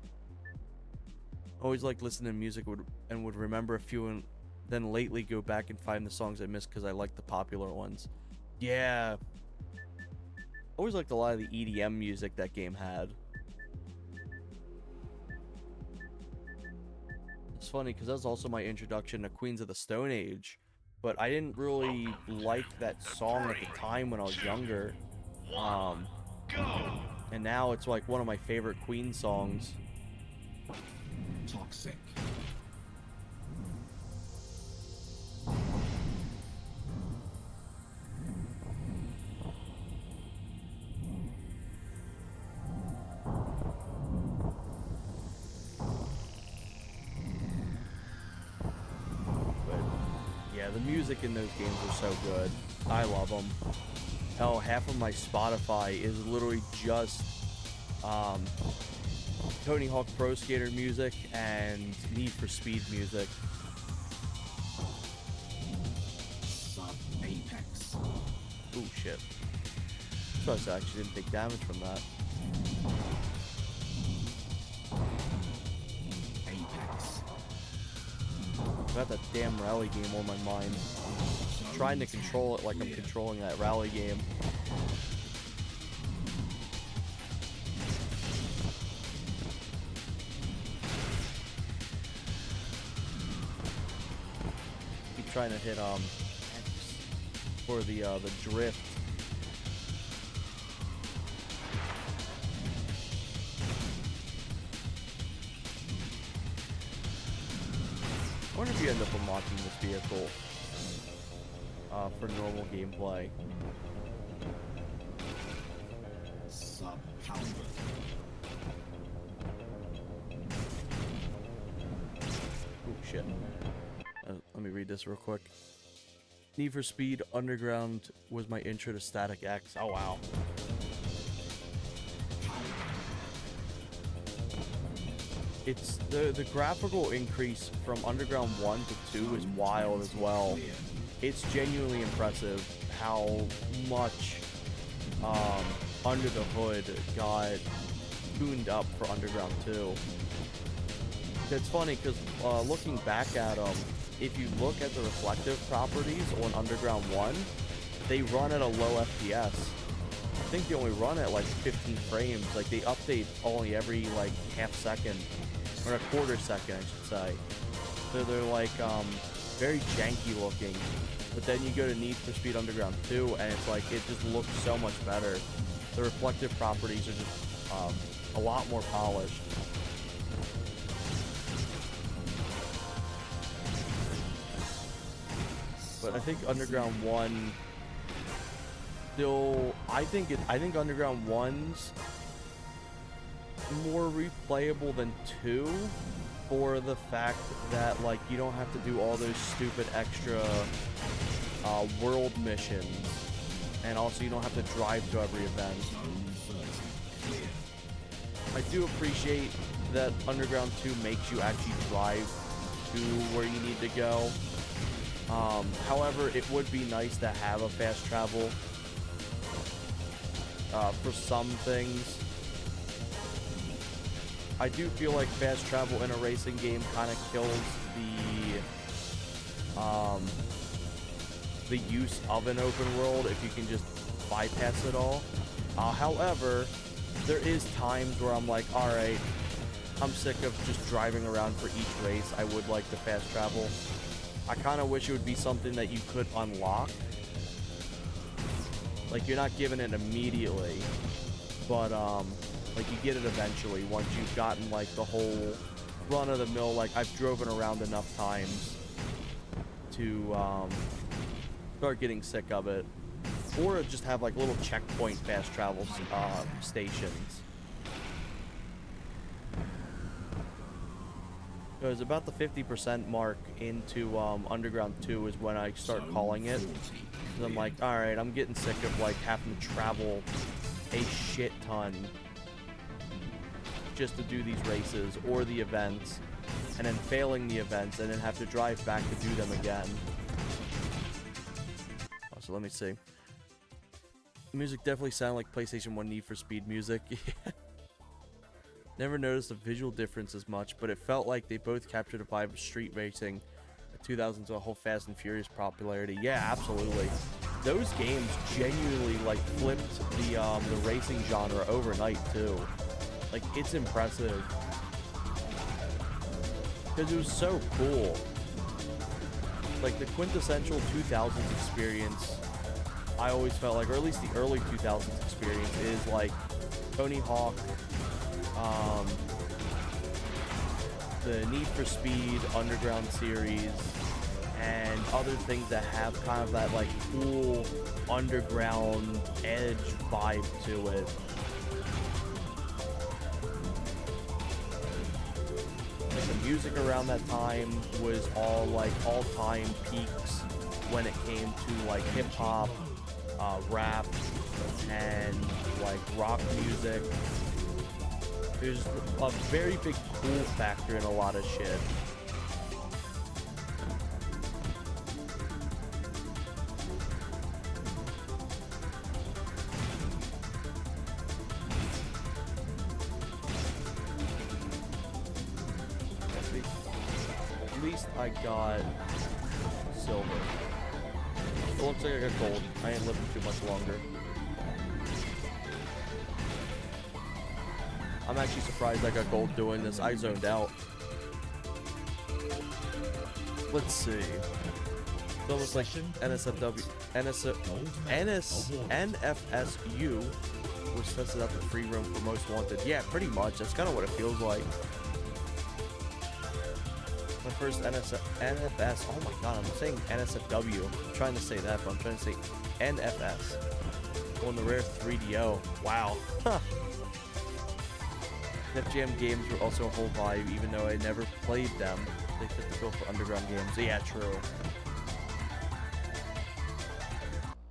Always like listening to music and would remember a few, and then lately go back and find the songs I missed because I like the popular ones. Yeah. Always liked a lot of the EDM music that game had. It's funny because that was also my introduction to Queens of the Stone Age, but I didn't really like that song at the time when I was younger. And now it's like one of my favorite Queen songs. Toxic. But yeah, the music in those games are so good. I love them. Hell, half of my Spotify is literally just Tony Hawk Pro Skater music and Need for Speed music. Sub-apex. Ooh, shit. So I actually didn't take damage from that. Apex. Got that damn rally game on my mind. I'm trying to control it like I'm controlling that rally game. Keep trying to hit for the drift. I wonder if you end up unlocking this vehicle for normal gameplay. Sub-power. Oh shit. Let me read this real quick. Need for Speed Underground was my intro to Static X. Oh wow. It's the graphical increase from Underground 1 to 2 is wild as well. It's genuinely impressive how much under the hood got tuned up for Underground 2. It's funny because looking back at them, if you look at the reflective properties on Underground 1, they run at a low FPS. I think they only run at like 15 frames. Like they update only every like half second, or a quarter second, I should say. So they're like very janky looking. But then you go to Need for Speed Underground 2, and it's like it just looks so much better. The reflective properties are just a lot more polished. But I think Underground 1 still, I think Underground 1's more replayable than 2 for the fact that, like, you don't have to do all those stupid extra world missions, and also you don't have to drive to every event. I do appreciate that Underground 2 makes you actually drive to where you need to go. However, it would be nice to have a fast travel for some things. I do feel like fast travel in a racing game kind of kills the use of an open world if you can just bypass it all. However, there is times where I'm like, alright, I'm sick of just driving around for each race. I would like to fast travel. I kind of wish it would be something that you could unlock. Like, you're not given it immediately, but like, you get it eventually once you've gotten, like, the whole run-of-the-mill. Like, I've driven around enough times to start getting sick of it, or just have, like, little checkpoint fast travel stations. Because about the 50% mark into Underground 2 is when I start calling it. And I'm like, alright, I'm getting sick of, like, having to travel a shit ton just to do these races or the events, and then failing the events, and then have to drive back to do them again. So let me see. Music definitely sounded like PlayStation 1 Need for Speed music. Never noticed the visual difference as much, but it felt like they both captured a vibe of street racing, 2000s to a whole Fast and Furious popularity. Yeah, absolutely. Those games genuinely, like, flipped the racing genre overnight too. Like, it's impressive because it was so cool. Like, the quintessential 2000s experience, I always felt like, or at least the early 2000s experience, is like Tony Hawk, the Need for Speed Underground series, and other things that have kind of that, like, cool underground edge vibe to it. Like, the music around that time was all, like, all-time peaks when it came to, like, hip-hop, rap, and, like, rock music. There's a very big cool factor in a lot of shit. At least I got silver. It looks like I got gold. I ain't living too much longer. I'm actually surprised I got gold doing this. I zoned out. Let's see. It's almost like NSFW, NFSU, which sets it up the free room for most wanted. Yeah, pretty much. That's kind of what it feels like. My first NFS. Oh my god, I'm saying NSFW. I'm trying to say that, but I'm trying to say NFS. On the rare 3DO. Wow. Def Jam games were also a whole vibe, even though I never played them. They fit the bill for underground games. Yeah, true.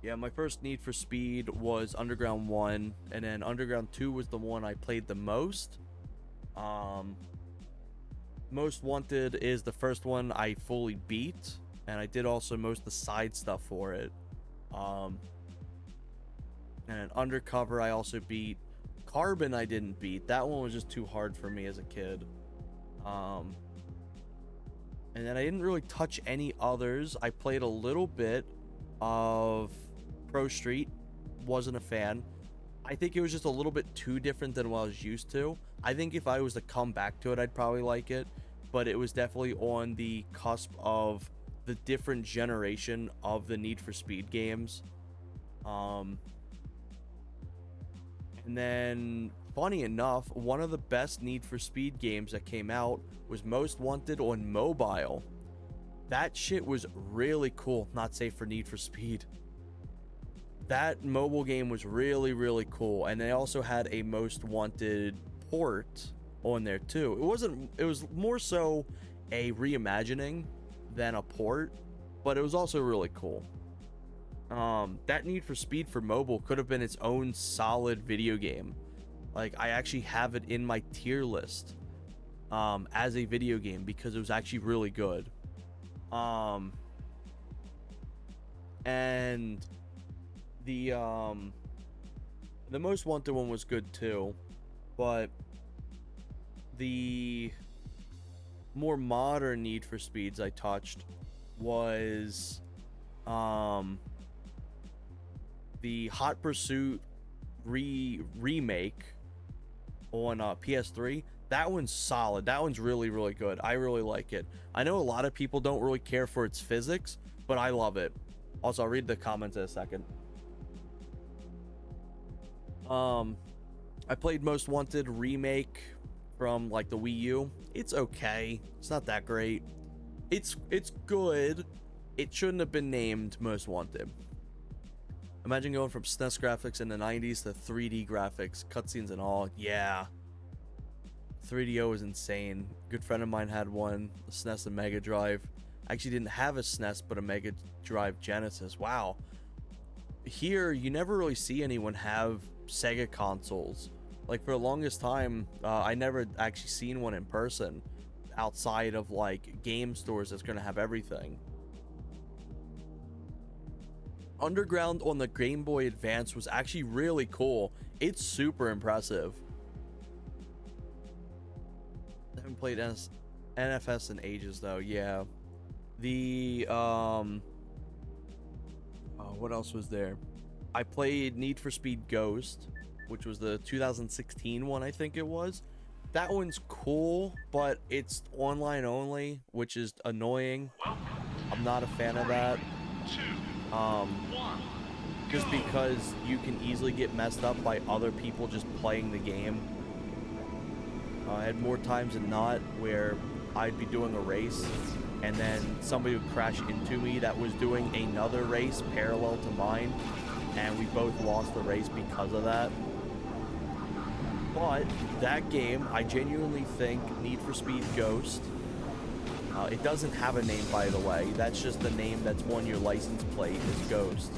Yeah, my first Need for Speed was Underground 1, and then Underground 2 was the one I played the most. Most Wanted is the first one I fully beat, and I did also most of the side stuff for it. And then Undercover I also beat. Carbon I didn't beat. That one was just too hard for me as a kid. And then I didn't really touch any others. I played a little bit of Pro Street. Wasn't a fan. I think it was just a little bit too different than what I was used to. I think if I was to come back to it, I'd probably like it. But it was definitely on the cusp of the different generation of the Need for Speed games. And then, funny enough, one of the best Need for Speed games that came out was Most Wanted on mobile. That shit was really cool. Not safe for Need for Speed. That mobile game was really, really cool. And they also had a Most Wanted port on there too. It was more so a reimagining than a port, but it was also really cool. That Need for Speed for mobile could have been its own solid video game. Like, I actually have it in my tier list as a video game because it was actually really good. And the Most Wanted one was good too, but the more modern Need for Speeds I touched was the Hot Pursuit remake on PS3. That one's solid. That one's really, really good. I really like it. I know a lot of people don't really care for its physics, but I love it. Also, I'll read the comments in a second. I played Most Wanted remake from like the Wii U. It's okay. It's not that great. It's good. It shouldn't have been named Most Wanted. Imagine going from SNES graphics in the 90s to 3D graphics, cutscenes and all. Yeah. 3DO is insane. Good friend of mine had one, a SNES and Mega Drive. I actually didn't have a SNES, but a Mega Drive Genesis. Wow. Here, you never really see anyone have Sega consoles. Like, for the longest time, I never actually seen one in person outside of, like, game stores that's going to have everything. Underground on the Game Boy Advance was actually really cool. It's super impressive. I haven't played NFS in ages though. Yeah. The what else was there? I played Need for Speed Ghost, which was the 2016 one, I think it was. That one's cool, but it's online only, which is annoying. I'm not a fan of that. Just because you can easily get messed up by other people just playing the game. I had more times than not where I'd be doing a race and then somebody would crash into me that was doing another race parallel to mine, and we both lost the race because of that. But that game, I genuinely think Need for Speed Ghost, it doesn't have a name, by the way. That's just the name that's on your license plate is Ghost.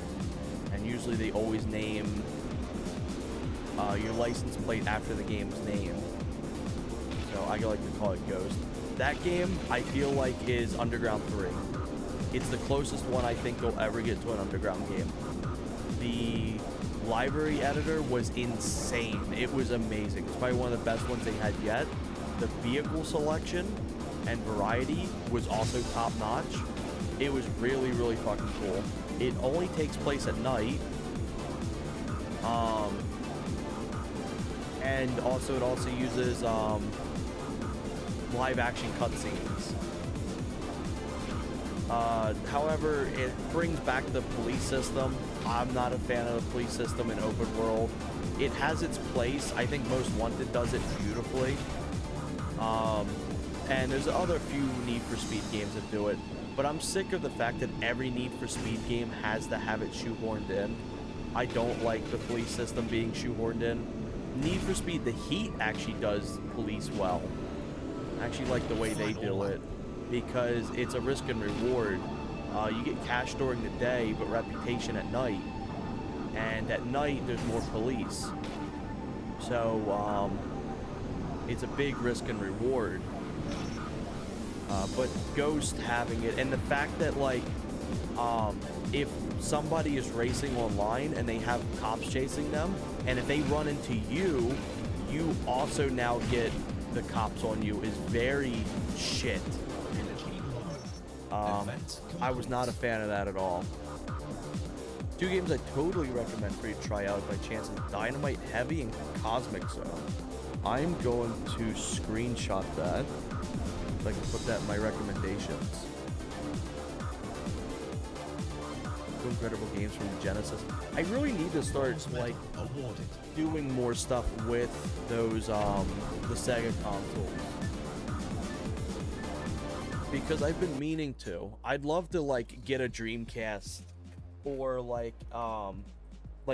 And usually they always name your license plate after the game's name. So I like to call it Ghost. That game, I feel like, is Underground 3. It's the closest one I think they'll ever get to an Underground game. The library editor was insane. It was amazing. It's probably one of the best ones they had yet. The vehicle selection and variety was also top notch. It was really, really fucking cool. It only takes place at night. And also it also uses live action cutscenes. However, it brings back the police system. I'm not a fan of the police system in open world. It has its place. I think Most Wanted does it beautifully. And there's other few Need for Speed games that do it. But I'm sick of the fact that every Need for Speed game has to have it shoehorned in. I don't like the police system being shoehorned in. Need for Speed The Heat actually does police well. I actually like the way they do it because it's a risk and reward. You get cash during the day, but reputation at night. And at night, there's more police. So, it's a big risk and reward. But Ghost having it, and the fact that, like, if somebody is racing online and they have cops chasing them, and if they run into you, you also now get the cops on you, is very shit. I was not a fan of that at all. Two games I totally recommend for you to try out by chance is Dynamite Heavy and Cosmic Zone. I'm going to screenshot that so I can put that in my recommendations. Two incredible games from the Genesis. I really need to start like doing more stuff with those the Sega consoles. because I've been meaning to. I'd love to like get a Dreamcast or like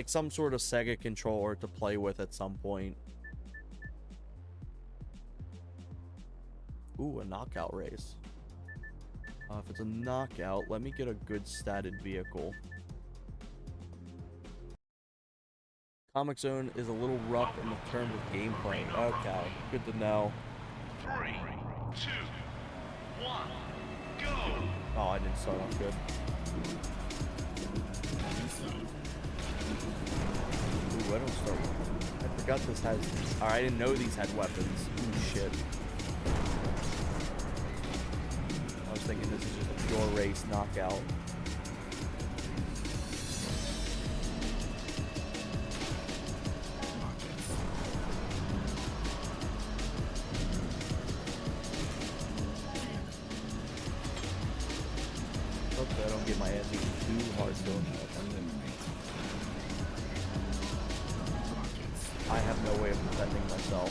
some sort of Sega controller to play with at some point. Ooh, a knockout race. If it's a knockout, let me get a good statted vehicle. Comic Zone is a little rough in the terms of gameplay. Okay, good to know. 3, 2, 1, go! Oh, I didn't start off good. Ooh, I don't start. I forgot this has. Alright, I didn't know these had weapons. Ooh, shit. I was thinking this is just a pure race knockout. Hopefully I don't get my ass eaten too hard doing that. I have no way of defending myself.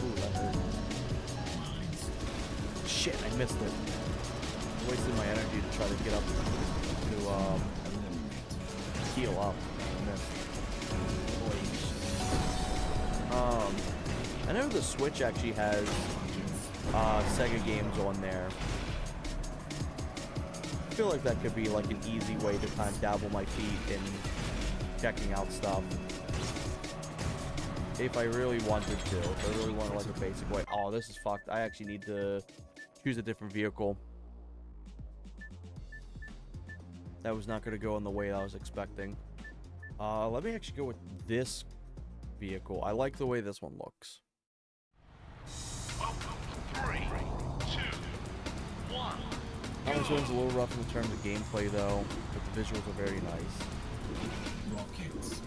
Ooh, that hurt. Shit, I missed it. I wasted my energy to try to get up to heal up. I missed. I know the Switch actually has Sega games on there. I feel like that could be like an easy way to kind of dabble my feet in checking out stuff. If I really wanted to. If I really wanted like a basic way. Oh, this is fucked. I actually need to choose a different vehicle. That was not going to go in the way I was expecting. Let me actually go with this vehicle. I like the way this one looks. 3, 2, 1. This one's a little rough in terms of gameplay though, but the visuals are very nice. Rockets.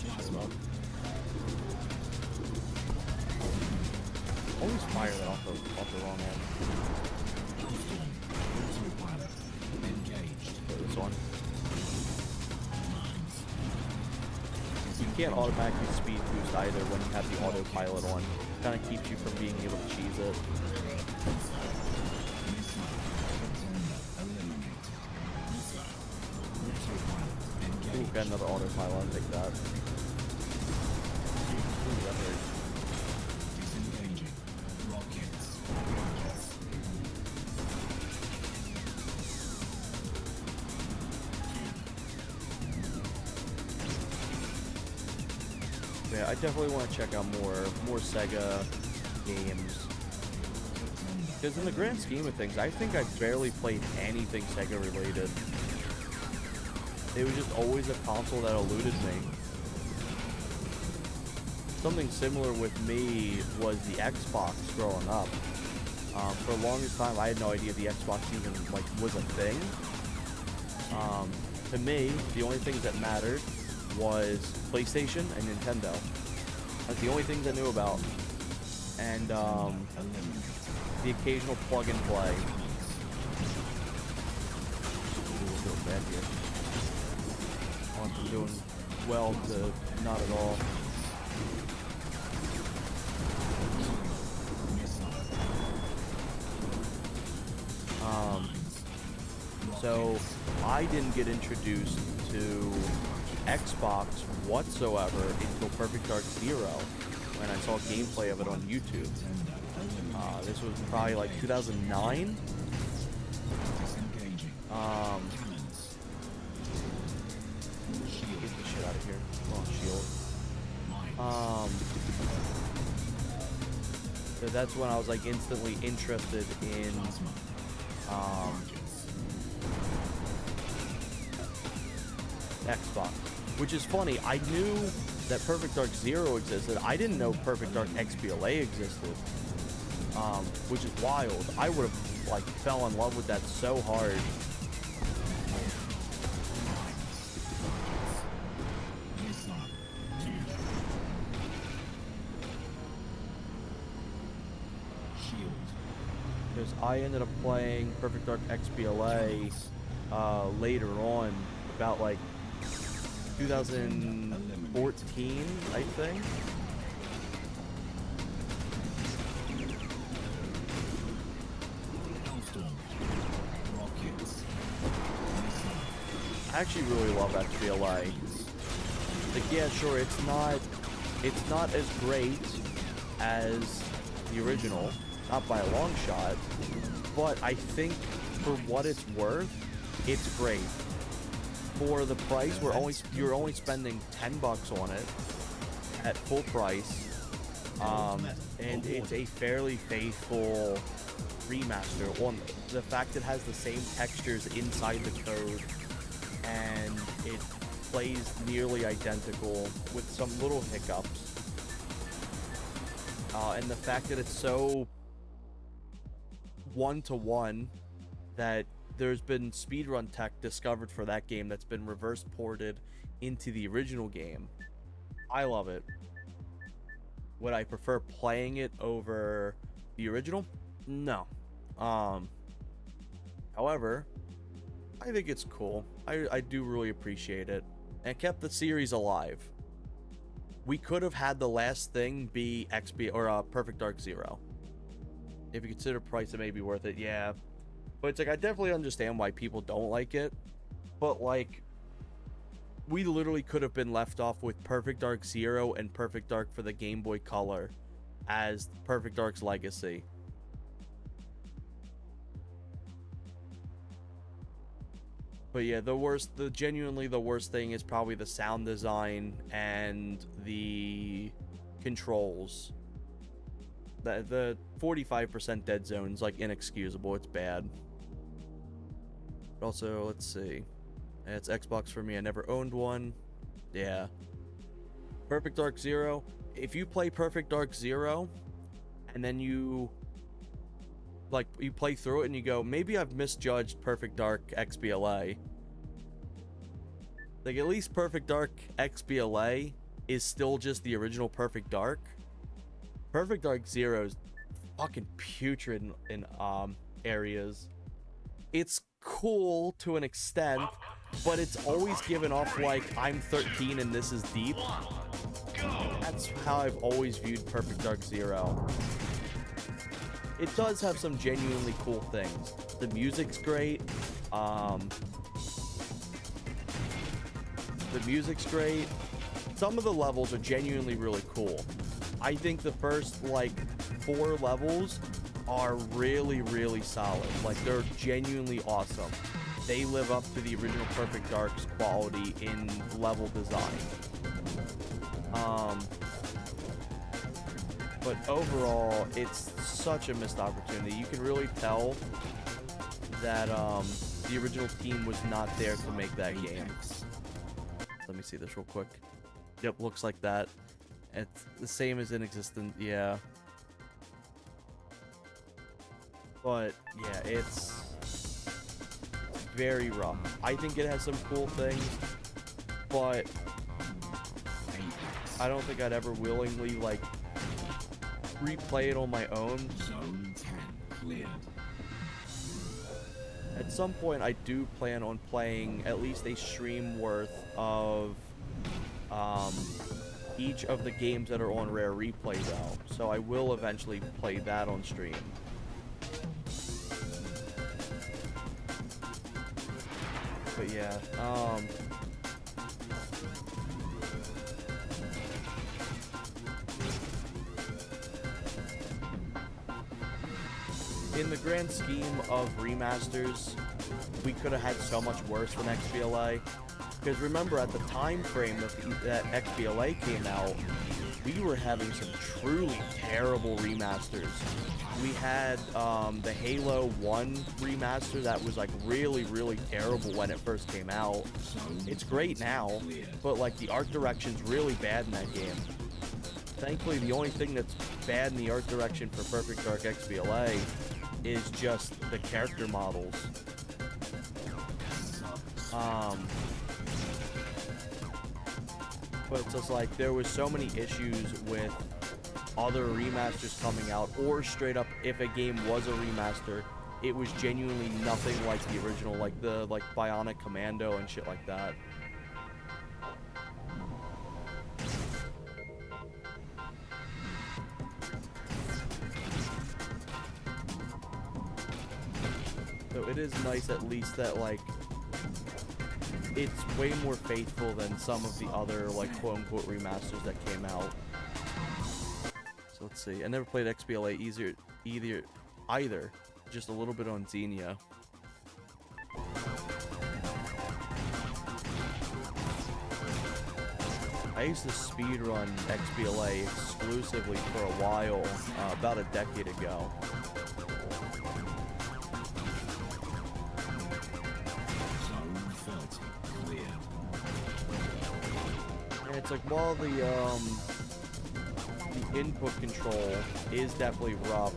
Plasma. Always fire that off the wrong end. Engaged. Okay, this one. You can't automatically speed boost either when you have the autopilot on. Kind of keeps you from being able to cheese it. Ooh, got another autopilot. I'll take that. Ooh, that hurt. Disengaging. Rockets. Yeah, I definitely want to check out more Sega games. Because in the grand scheme of things, I think I've barely played anything Sega related. It was just always a console that eluded me. Something similar with me was the Xbox growing up. For the longest time, I had no idea the Xbox even like was a thing. To me, the only things that mattered was PlayStation and Nintendo. That's the only things I knew about. And the occasional plug and play. Ooh, we're doing bad here. I went from doing well to not at all. So I didn't get introduced to Xbox whatsoever until Perfect Dark Zero when I saw gameplay of it on YouTube. This was probably like 2009. Get the shit out of here. Come on, shield. So that's when I was like instantly interested in Xbox. Which is funny, I knew that Perfect Dark Zero existed. I didn't know Perfect Dark XBLA existed. Which is wild. I would have like fell in love with that so hard. Because I ended up playing Perfect Dark XBLA later on, about like 2014, I think. Hellstorm. Rockets. I actually really love XBLA. Like, yeah, sure, it's not as great as the original, not by a long shot, but I think for what it's worth, it's great. For the price, you're only spending $10 on it at full price, and it's a fairly faithful remaster. On the fact it has the same textures inside the code, and it plays nearly identical with some little hiccups, and the fact that it's so one-to-one that there's been speedrun tech discovered for that game that's been reverse ported into the original game. I love it. Would I prefer playing it over the original? No. However, I think it's cool. I do really appreciate it. And it kept the series alive. We could have had the last thing be XB or Perfect Dark Zero. If you consider price, it may be worth it, yeah. But it's like, I definitely understand why people don't like it. But like, we literally could have been left off with Perfect Dark Zero and Perfect Dark for the Game Boy Color as Perfect Dark's legacy. But yeah, genuinely the worst thing is probably the sound design and the controls. The 45% dead zone's like inexcusable. It's bad. But also, let's see. It's Xbox for me. I never owned one. Yeah. Perfect Dark Zero. If you play Perfect Dark Zero, and then you play through it and you go, maybe I've misjudged Perfect Dark XBLA. Like, at least Perfect Dark XBLA is still just the original Perfect Dark. Perfect Dark Zero is fucking putrid in areas. It's cool to an extent, but it's always given off like, I'm 13 and this is deep. That's how I've always viewed Perfect Dark Zero. It does have some genuinely cool things. The music's great. Some of the levels are genuinely really cool. I think the first like 4 levels are really, really solid. Like, they're genuinely awesome. They live up to the original Perfect Dark's quality in level design. But overall, it's such a missed opportunity. You can really tell that the original team was not there to make that game. Let me see this real quick. Yep, looks like that. It's the same as Inexistent, yeah. But yeah, it's very rough. I think it has some cool things, but I don't think I'd ever willingly like replay it on my own. Zone 10 cleared. At some point, I do plan on playing at least a stream worth of each of the games that are on Rare Replay, though. So I will eventually play that on stream. But yeah, in the grand scheme of remasters, we could have had so much worse than XBLA. Because remember, at the time frame that XBLA came out, we were having some truly terrible remasters. We had the Halo 1 remaster that was like really, really terrible when it first came out. It's great now, but like the art direction's really bad in that game. Thankfully, the only thing that's bad in the art direction for Perfect Dark XBLA is just the character models. But it's just like, there was so many issues with other remasters coming out, or straight up if a game was a remaster, it was genuinely nothing like the original, like the Bionic Commando and shit like that. So it is nice at least that, like, it's way more faithful than some of the other, like, quote-unquote remasters that came out. So let's see. I never played XBLA either. Just a little bit on Xenia. I used to speedrun XBLA exclusively for a while, about a decade ago. And it's like, while the input control is definitely rough,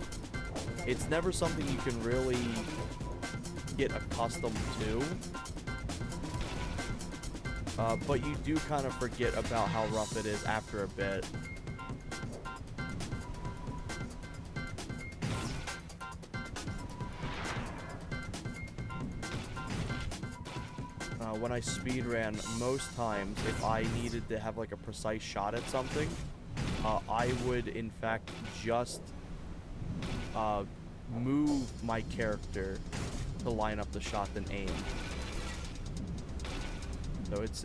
it's never something you can really get accustomed to. But you do kind of forget about how rough it is after a bit. When I speedran, most times, if I needed to have like a precise shot at something, I would in fact just move my character to line up the shot than aim. So it's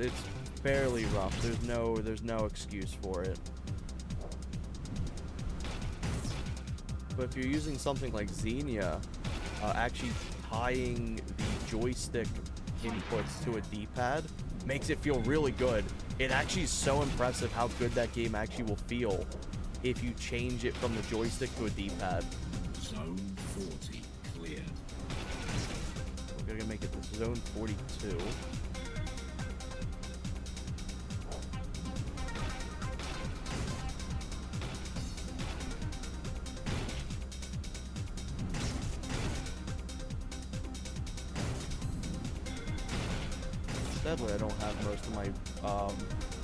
fairly rough. There's no excuse for it. But if you're using something like Xenia, actually tying the joystick inputs to a D-pad makes it feel really good. It actually is so impressive how good that game actually will feel if you change it from the joystick to a D-pad. Zone 40 cleared. We're gonna make it to zone 42. Sadly, I don't have most of my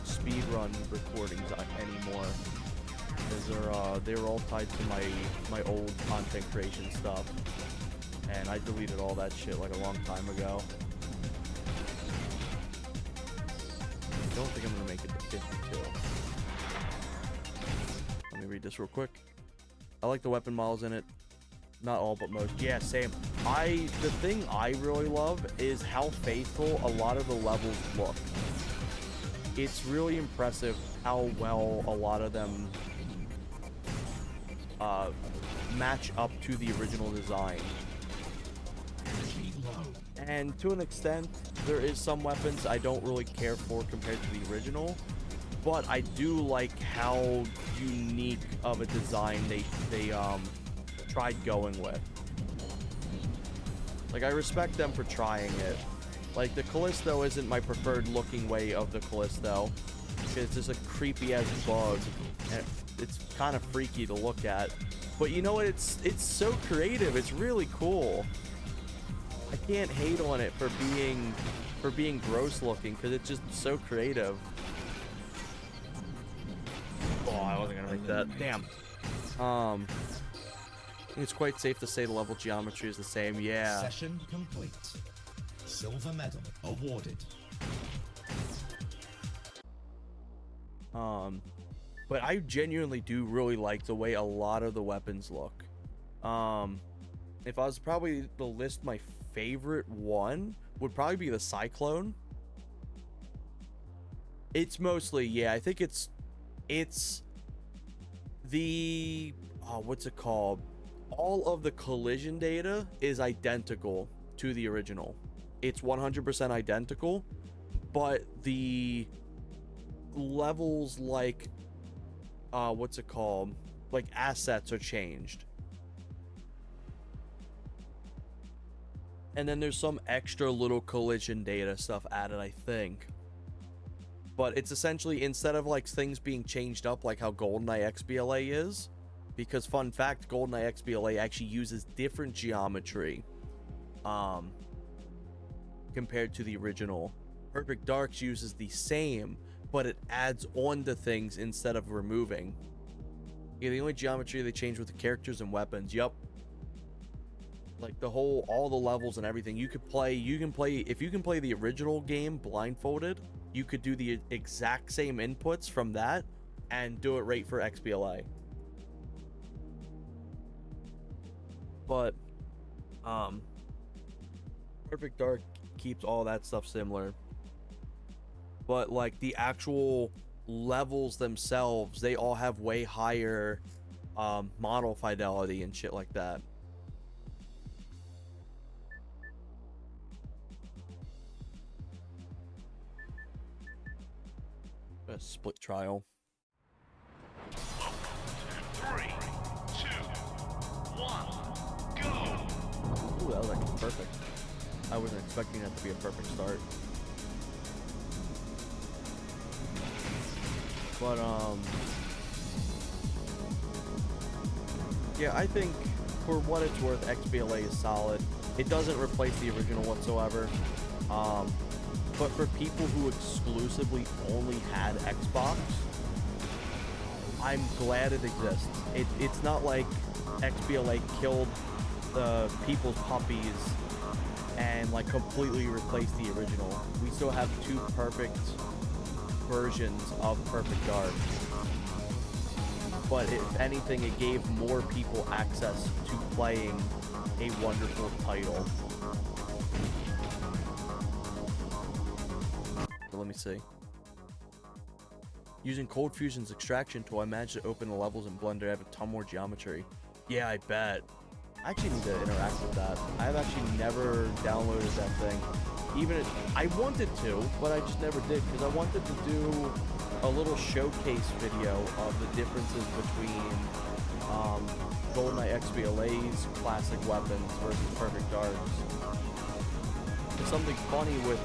speedrun recordings anymore. They were all tied to my old content creation stuff, and I deleted all that shit like a long time ago. I don't think I'm gonna make it to 52. Let me read this real quick. I like the weapon models in it. Not all, but most. Yeah, same. The thing I really love is how faithful a lot of the levels look. It's really impressive how well a lot of them match up to the original design. And to an extent, there is some weapons I don't really care for compared to the original, but I do like how unique of a design they tried going with. Like, I respect them for trying it. Like, the Callisto isn't my preferred looking way of the Callisto, because it's just a creepy ass bug, and it's kind of freaky to look at. But you know what? It's so creative. It's really cool. I can't hate on it for being gross looking, because it's just so creative. Oh, I wasn't gonna make that. Damn. I think it's quite safe to say the level geometry is the same. Yeah. Session complete. Silver medal awarded. But I genuinely do really like the way a lot of the weapons look. If I was probably to list my favorite one, would probably be the Cyclone. It's mostly, yeah, I think it's the, what's it called? All of the collision data is identical to the original. It's 100% identical, but the levels, like, what's it called? Like, assets are changed. And then there's some extra little collision data stuff added, I think. But it's essentially, instead of like things being changed up like how GoldenEye XBLA is, because fun fact, GoldenEye XBLA actually uses different geometry compared to the original. Perfect Darks uses the same, but it adds on to things instead of removing. Yeah, the only geometry they changed with the characters and weapons. Yup. Like all the levels and everything. You can play, if you can play the original game blindfolded, you could do the exact same inputs from that and do it right for XBLA. But, Perfect Dark keeps all that stuff similar. But, like, the actual levels themselves, they all have way higher, model fidelity and shit like that. A split trial. 3, 2, 1, go! Ooh, that was actually perfect. I wasn't expecting that to be a perfect start. But, yeah, I think for what it's worth, XBLA is solid. It doesn't replace the original whatsoever. But for people who exclusively only had Xbox, I'm glad it exists. It's not like XBLA killed the people's puppies and like completely replaced the original. We still have two perfect versions of Perfect Dark. But if anything, it gave more people access to playing a wonderful title. Let me see. Using Cold Fusion's extraction tool, I managed to open the levels in Blender. I have a ton more geometry. Yeah, I bet. I actually need to interact with that. I've actually never downloaded that thing. I wanted to, but I just never did because I wanted to do a little showcase video of the differences between GoldenEye XBLA's classic weapons versus Perfect Dark's. There's something funny with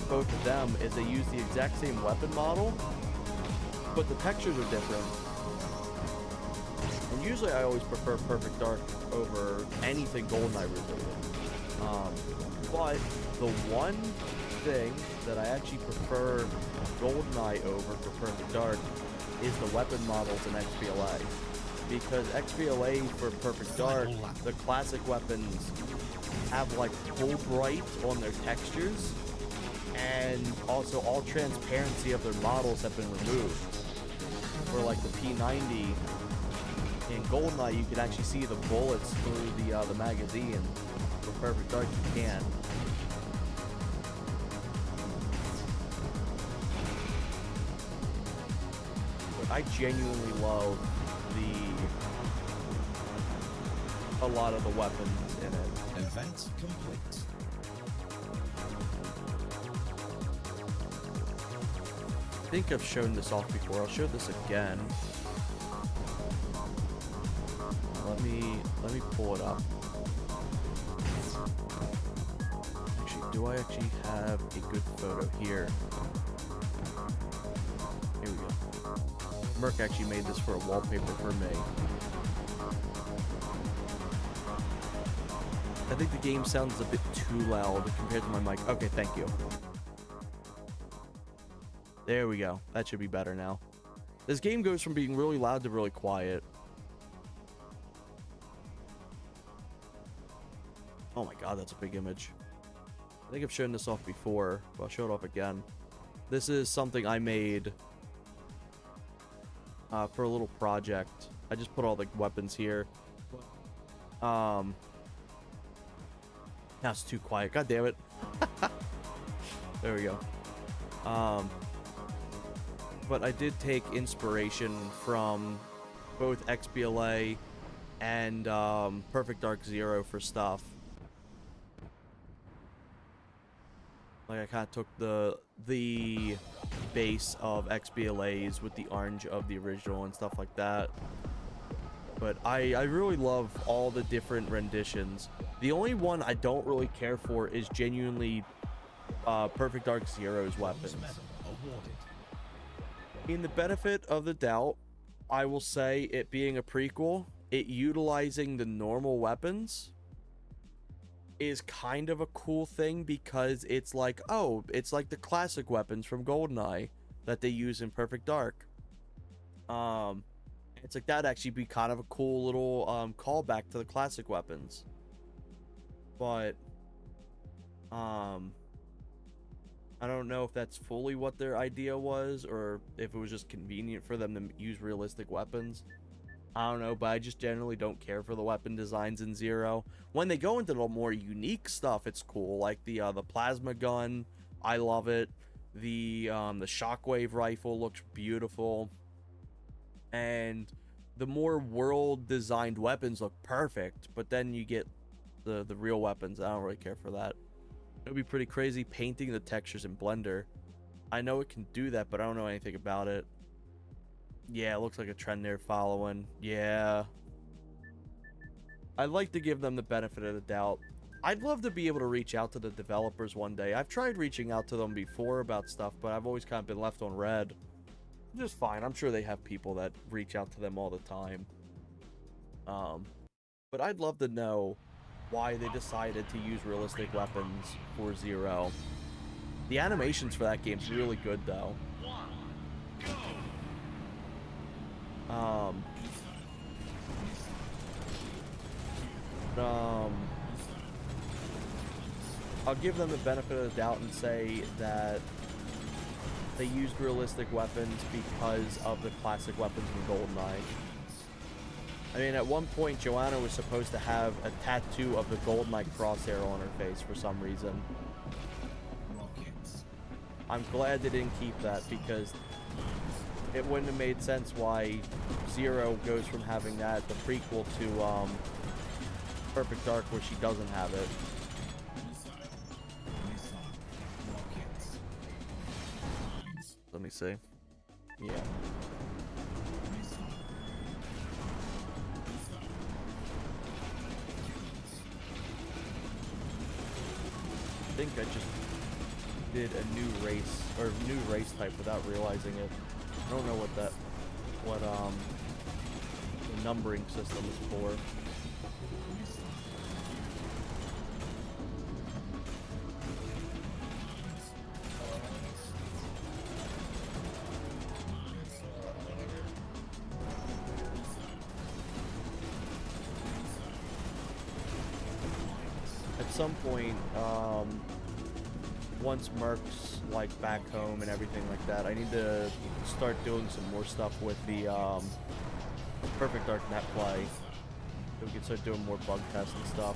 both of them is they use the exact same weapon model, but the textures are different. And usually I always prefer Perfect Dark over anything GoldenEye related. But the one thing that I actually prefer GoldenEye over for Perfect Dark is the weapon models in XBLA. Because XBLA for Perfect Dark, the classic weapons have like full bright on their textures, and also all transparency of their models have been removed. For like the P90 in GoldenEye, you can actually see the bullets through the magazine. For Perfect Dark, you can. But I genuinely love a lot of the weapons in it. Event complete. I think I've shown this off before. I'll show this again. Let me pull it up. Actually, do I actually have a good photo here? Here we go. Merc actually made this for a wallpaper for me. I think the game sounds a bit too loud compared to my mic. Okay, thank you. There we go. That should be better now. This game goes from being really loud to really quiet. Oh my god, that's a big image. I think I've shown this off before, but I'll show it off again. This is something I made for a little project. I just put all the weapons here. Now it's too quiet. God damn it. There we go. But I did take inspiration from both XBLA and Perfect Dark Zero for stuff. Like I kind of took the base of XBLA's with the orange of the original and stuff like that. But I really love all the different renditions. The only one I don't really care for is genuinely Perfect Dark Zero's weapons. In the benefit of the doubt, I will say it being a prequel, it utilizing the normal weapons is kind of a cool thing because it's like, oh, it's like the classic weapons from GoldenEye that they use in Perfect Dark. And It's like that'd actually be kind of a cool little callback to the classic weapons. But I don't know if that's fully what their idea was, or if it was just convenient for them to use realistic weapons. I don't know, but I just generally don't care for the weapon designs in Zero. When they go into the more unique stuff, it's cool, like the plasma gun. I love it. The shockwave rifle looks beautiful, and the more world designed weapons look perfect. But then you get the real weapons. I don't really care for that. It would be pretty crazy painting the textures in Blender. I know it can do that, but I don't know anything about it. Yeah, it looks like a trend they're following. Yeah. I'd like to give them the benefit of the doubt. I'd love to be able to reach out to the developers one day. I've tried reaching out to them before about stuff, but I've always kind of been left on red. Just fine. I'm sure they have people that reach out to them all the time. But I'd love to know why they decided to use realistic weapons for Zero. The animations for that game's really good, though. I'll give them the benefit of the doubt and say that they used realistic weapons because of the classic weapons in GoldenEye. I mean, at one point, Joanna was supposed to have a tattoo of the GoldenEye crosshair on her face for some reason. I'm glad they didn't keep that, because it wouldn't have made sense why Zero goes from having that, the prequel, to Perfect Dark, where she doesn't have it. Let me see. Yeah. I think I just did a new race, or new race type, without realizing it. I don't know what the numbering system is for. At some point, once Merc's like back home and everything like that, I need to start doing some more stuff with the Perfect Dark Net play, so we can start doing more bug tests and stuff.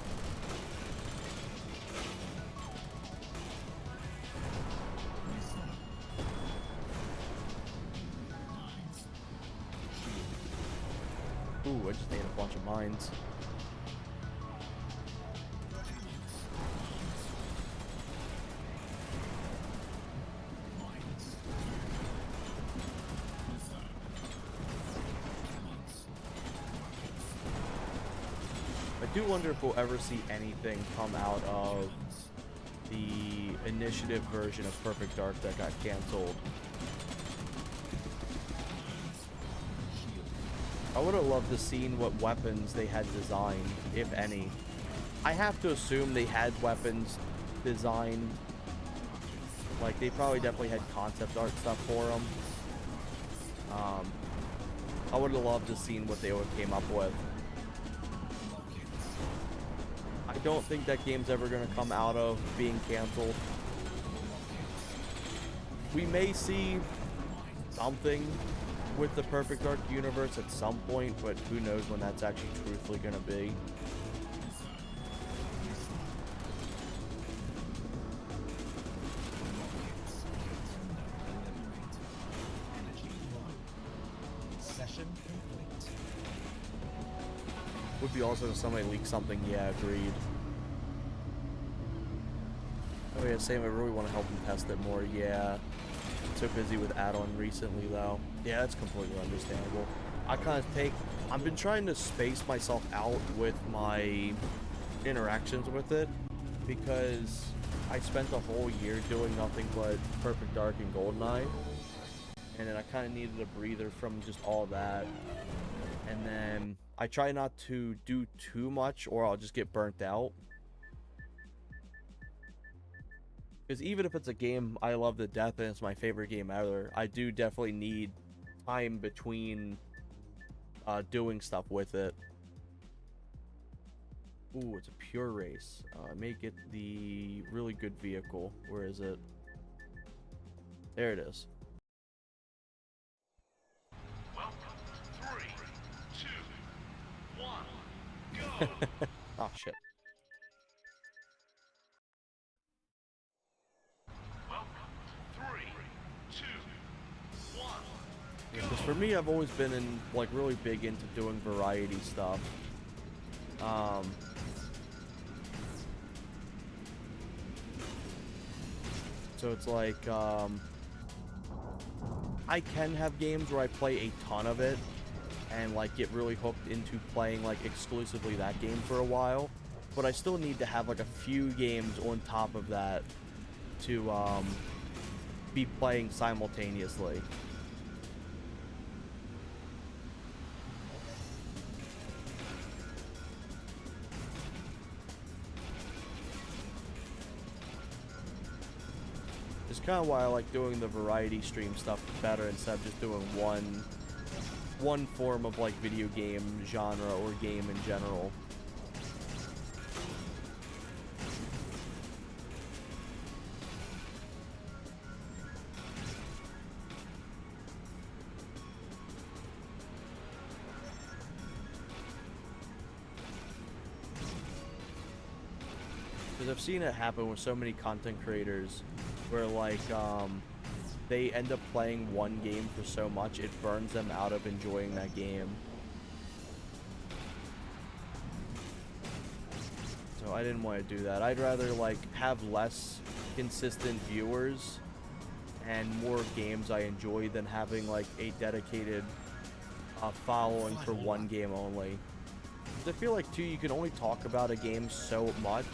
Ooh, I just ate a bunch of mines. I do wonder if we'll ever see anything come out of the initiative version of Perfect Dark that got canceled. I would have loved to seen what weapons they had designed, if any. I have to assume they had weapons designed. Like, they probably definitely had concept art stuff for them. I would have loved to seen what they would have came up with. I don't think that game's ever going to come out of being canceled. We may see something with the Perfect Dark universe at some point, but who knows when that's actually truthfully going to be. Session complete. Would be also if somebody leaks something. Yeah, agreed. Oh yeah, Sam, I really want to help them test it more. Yeah. So busy with add-on recently, though. Yeah, that's completely understandable. I've been trying to space myself out with my interactions with it, because I spent a whole year doing nothing but Perfect Dark and GoldenEye, and then I kind of needed a breather from just all that. And then I try not to do too much, or I'll just get burnt out. Because even if it's a game I love to death and it's my favorite game ever, I do definitely need time between doing stuff with it. Ooh, it's a pure race. I may get the really good vehicle. Where is it? There it is. Welcome. 3, 2, 1, go. Oh shit. Welcome. 3, 2, 1, Because for me, I've always been in like really big into doing variety stuff. So it's like, I can have games where I play a ton of it and like get really hooked into playing like exclusively that game for a while, but I still need to have like a few games on top of that to be playing simultaneously. It's kind of why I like doing the variety stream stuff better instead of just doing one form of like video game genre or game in general. Because I've seen it happen with so many content creators where like they end up playing one game for so much it burns them out of enjoying that game. So I didn't want to do that. I'd rather like have less consistent viewers and more games I enjoy than having like a dedicated following for one game only. 'Cause I feel like too, you can only talk about a game so much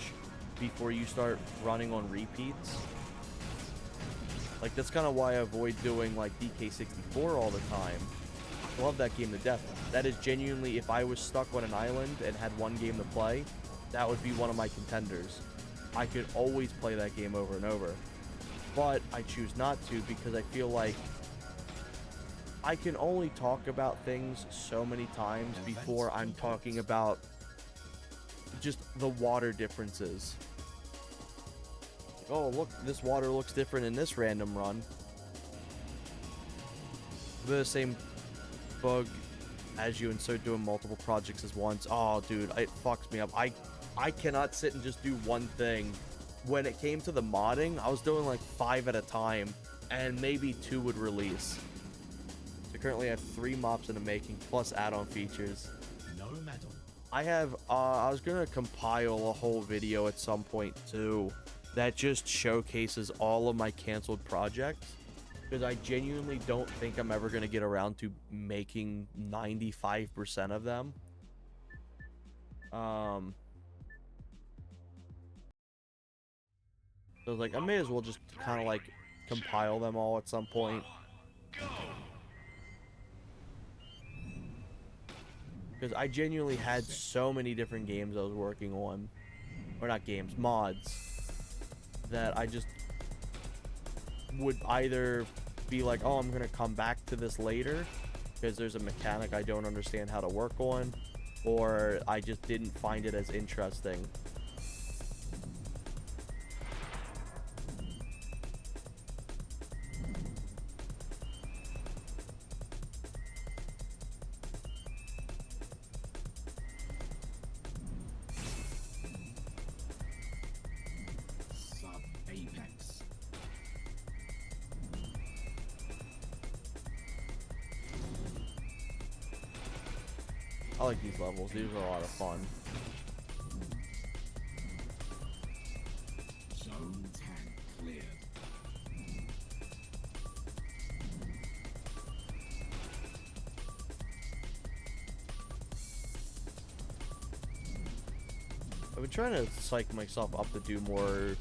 before you start running on repeats. Like, that's kind of why I avoid doing, like, DK64 all the time. I love that game to death. That is genuinely, if I was stuck on an island and had one game to play, that would be one of my contenders. I could always play that game over and over. But I choose not to because I feel like I can only talk about things so many times before I'm talking about just the water differences. Oh, look, this water looks different in this random run. The same bug as you and so doing multiple projects as once. Oh, dude, it fucks me up. I cannot sit and just do one thing. When it came to the modding, I was doing like 5 at a time, and maybe 2 would release. So currently I have 3 mops in the making, plus add-on features. No medal. I have, I was gonna compile a whole video at some point too, that just showcases all of my canceled projects, because I genuinely don't think I'm ever going to get around to making 95% of them. So like, I may as well just kind of like compile them all at some point. Because I genuinely had so many different games I was working on. Or not games, mods. That I just would either be like, oh, I'm going to come back to this later because there's a mechanic I don't understand how to work on, or I just didn't find it as interesting. Sub-Apex. I like these levels. These are a lot of fun. Zone 10 cleared. I've been trying to psych myself up to do more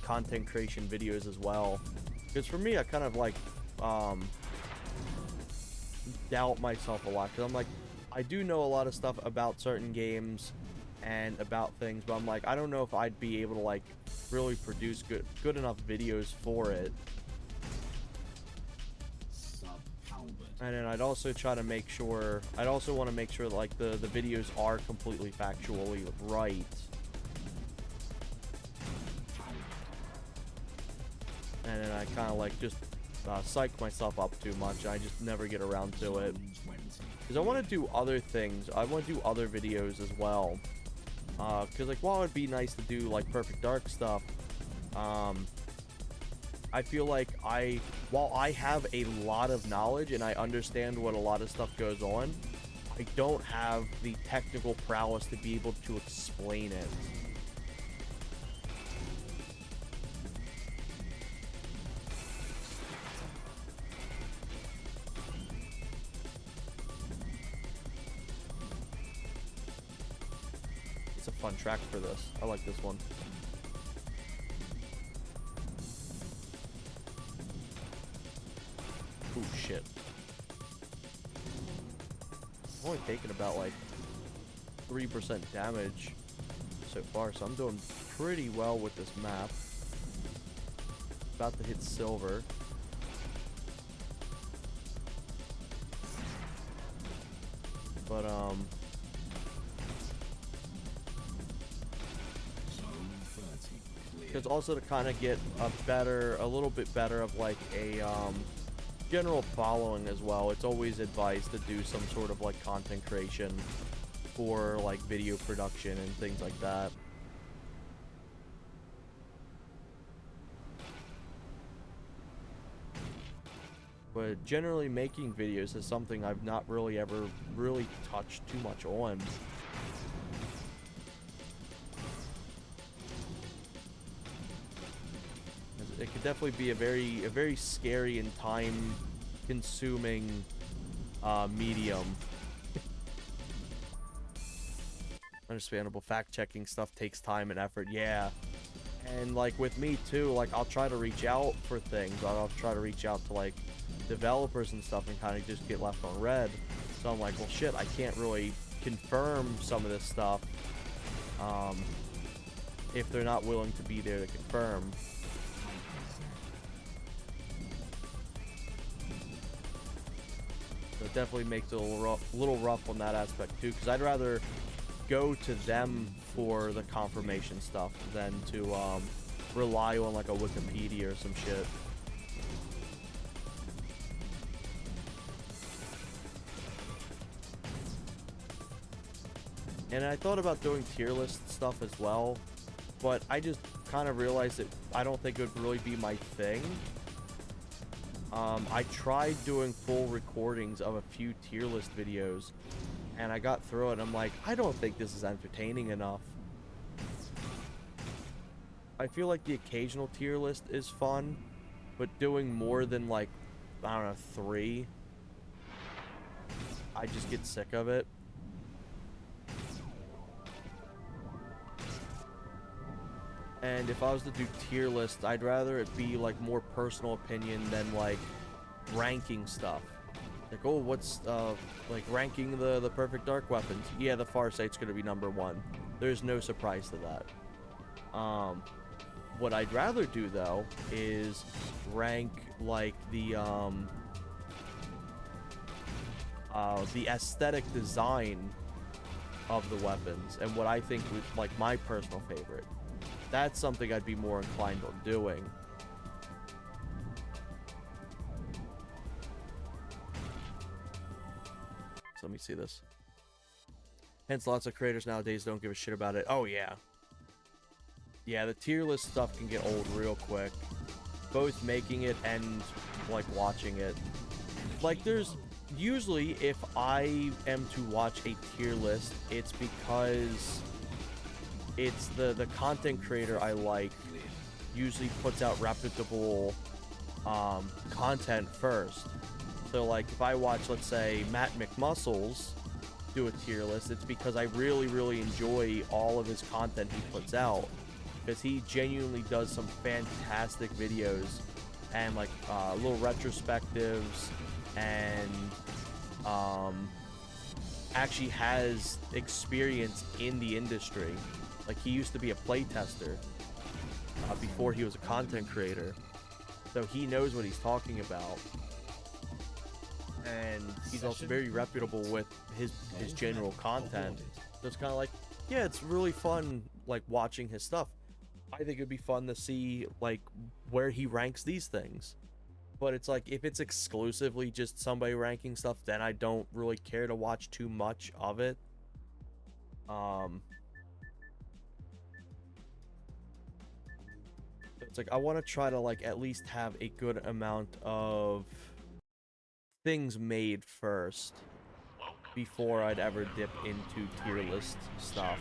content creation videos as well. Because for me, I kind of like doubt myself a lot. Because I'm like, I do know a lot of stuff about certain games and about things, but I'm like, I don't know if I'd be able to like really produce good enough videos for it. Sub-Halbert. And then I'd also try to make sure, I'd also want to make sure like the videos are completely factually right. And then I kind of like just psych myself up too much. I just never get around to it. Because I want to do other things. I want to do other videos as well. Because like while it'd be nice to do like Perfect Dark stuff, I feel like while I have a lot of knowledge and I understand what a lot of stuff goes on, I don't have the technical prowess to be able to explain it. It's a fun track for this. I like this one. Oh shit. I've only taken about like 3% damage so far, so I'm doing pretty well with this map. About to hit silver. But because also to kind of get a little bit better of like a general following as well, it's always advised to do some sort of like content creation for like video production and things like that. But generally making videos is something I've not really ever really touched too much on. It could definitely be a very scary and time-consuming medium. Understandable. Fact-checking stuff takes time and effort. Yeah, and like with me too, like I'll try to reach out for things. I'll try to reach out to like developers and stuff, and kind of just get left on red. So I'm like, well, shit, I can't really confirm some of this stuff if they're not willing to be there to confirm. So it definitely makes it a little rough on that aspect too, because I'd rather go to them for the confirmation stuff than to rely on like a Wikipedia or some shit. And I thought about doing tier list stuff as well, but I just kind of realized that I don't think it would really be my thing. I tried doing full recordings of a few tier list videos, and I got through it, and I'm like, I don't think this is entertaining enough. I feel like the occasional tier list is fun, but doing more than like, I don't know, 3, I just get sick of it. And if I was to do tier lists, I'd rather it be like more personal opinion than like ranking stuff. Like, oh, what's like ranking the perfect dark weapons? Yeah, the Farsight's gonna be #1. There's no surprise to that. What I'd rather do though is rank like the aesthetic design of the weapons and what I think was like my personal favorite. That's something I'd be more inclined on doing. So let me see this. Hence, lots of creators nowadays don't give a shit about it. Oh, yeah. Yeah, the tier list stuff can get old real quick. Both making it and, like, watching it. Like, there's... Usually, if I am to watch a tier list, it's because... it's the content creator I like usually puts out reputable content first. So like if I watch, let's say, Matt McMuscles do a tier list, it's because I really enjoy all of his content he puts out, because he genuinely does some fantastic videos and like little retrospectives, and actually has experience in the industry. Like, he used to be a playtester before he was a content creator. So he knows what he's talking about. and he's also very reputable with his general content. So it's kind of like, yeah, it's really fun like watching his stuff. I think it'd be fun to see like where he ranks these things. But it's like if it's exclusively just somebody ranking stuff, then I don't really care to watch too much of it. It's like I want to try to like at least have a good amount of things made first before I'd ever dip into tier list stuff.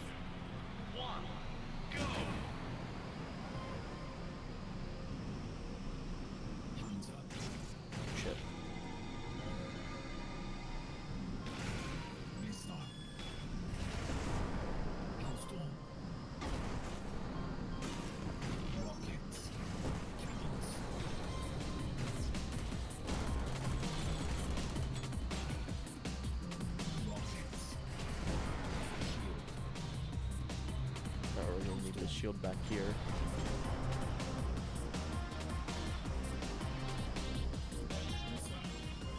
Shit. Oh, we're gonna need this shield back here.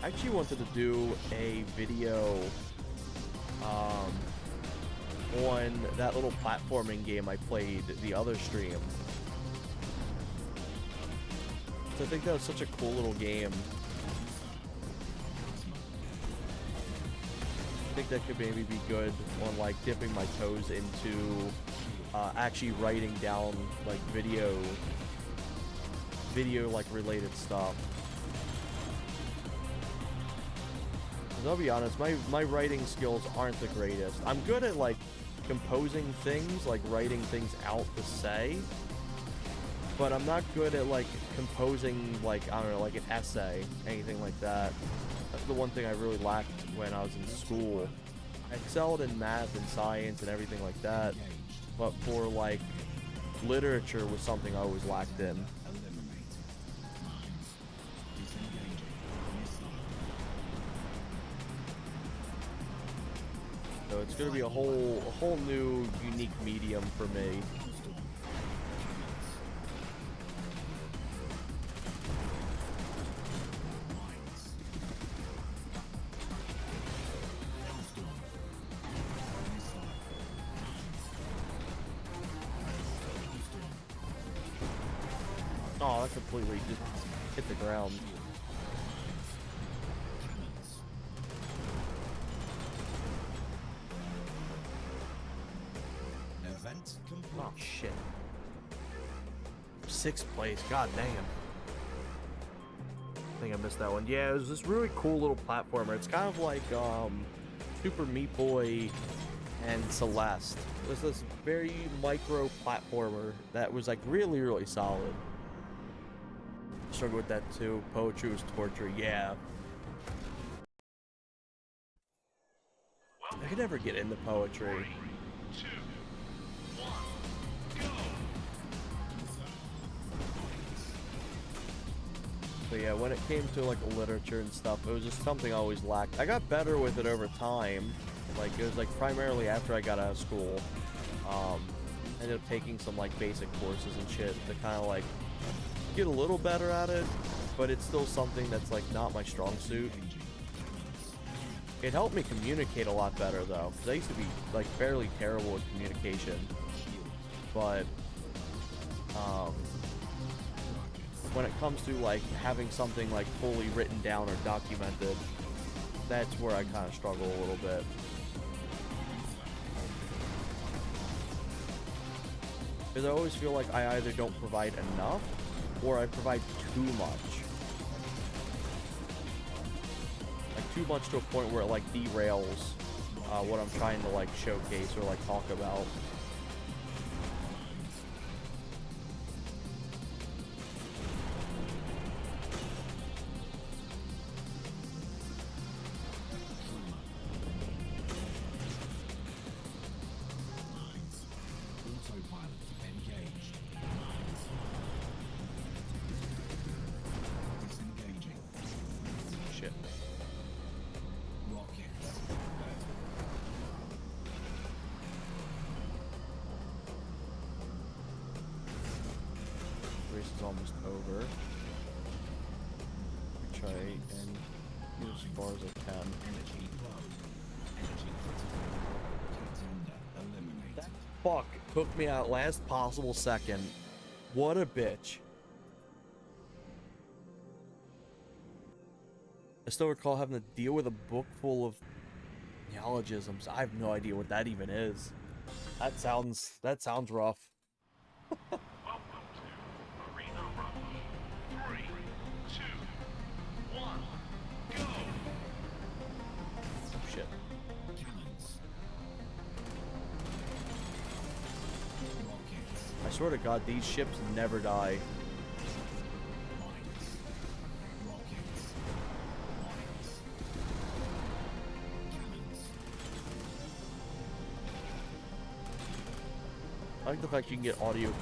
I actually wanted to do a video on that little platforming game I played the other stream. So I think that was such a cool little game. I think that could maybe be good on like dipping my toes into actually writing down like video like related stuff. 'Cause I'll be honest, my writing skills aren't the greatest. I'm good at like composing things, like writing things out to say, but I'm not good at like composing like, I don't know, like an essay, anything like that. That's the one thing I really lacked when I was in school. I excelled in math and science and everything like that, but for like literature was something I always lacked in. So it's gonna be a whole new unique medium for me. Oh, that completely just hit the ground. Event complete. Oh shit. 6th place, god damn. I think I missed that one. Yeah, it was this really cool little platformer. It's kind of like Super Meat Boy and Celeste. It was this very micro platformer that was like really, really solid. Struggle with that too. Poetry was torture, yeah. I could never get into poetry. But yeah, when it came to like literature and stuff, it was just something I always lacked. I got better with it over time. Like it was like primarily after I got out of school. I ended up taking some like basic courses and shit to kind of like get a little better at it, but it's still something that's like not my strong suit. It helped me communicate a lot better though, because I used to be like fairly terrible with communication. But when it comes to like having something like fully written down or documented, that's where I kind of struggle a little bit. Because I always feel like I either don't provide enough or I provide too much. Like too much to a point where it like derails what I'm trying to like showcase or like talk about. Autopilot engaged. Disengaging. Shit. Rockets. Race is almost over. Try and as far as I can. Energy low. Energy critical. Contender eliminated. That fuck took me out last possible second. What a bitch. I still recall having to deal with a book full of neologisms. I have no idea what that even is. That sounds rough. Welcome to Arena Rush. 3, 2, 1, go! Oh, shit. Cannons. Rockets. I swear to God, these ships never die. Mines. Rockets. Mines. Cannons. I like the fact you can get audio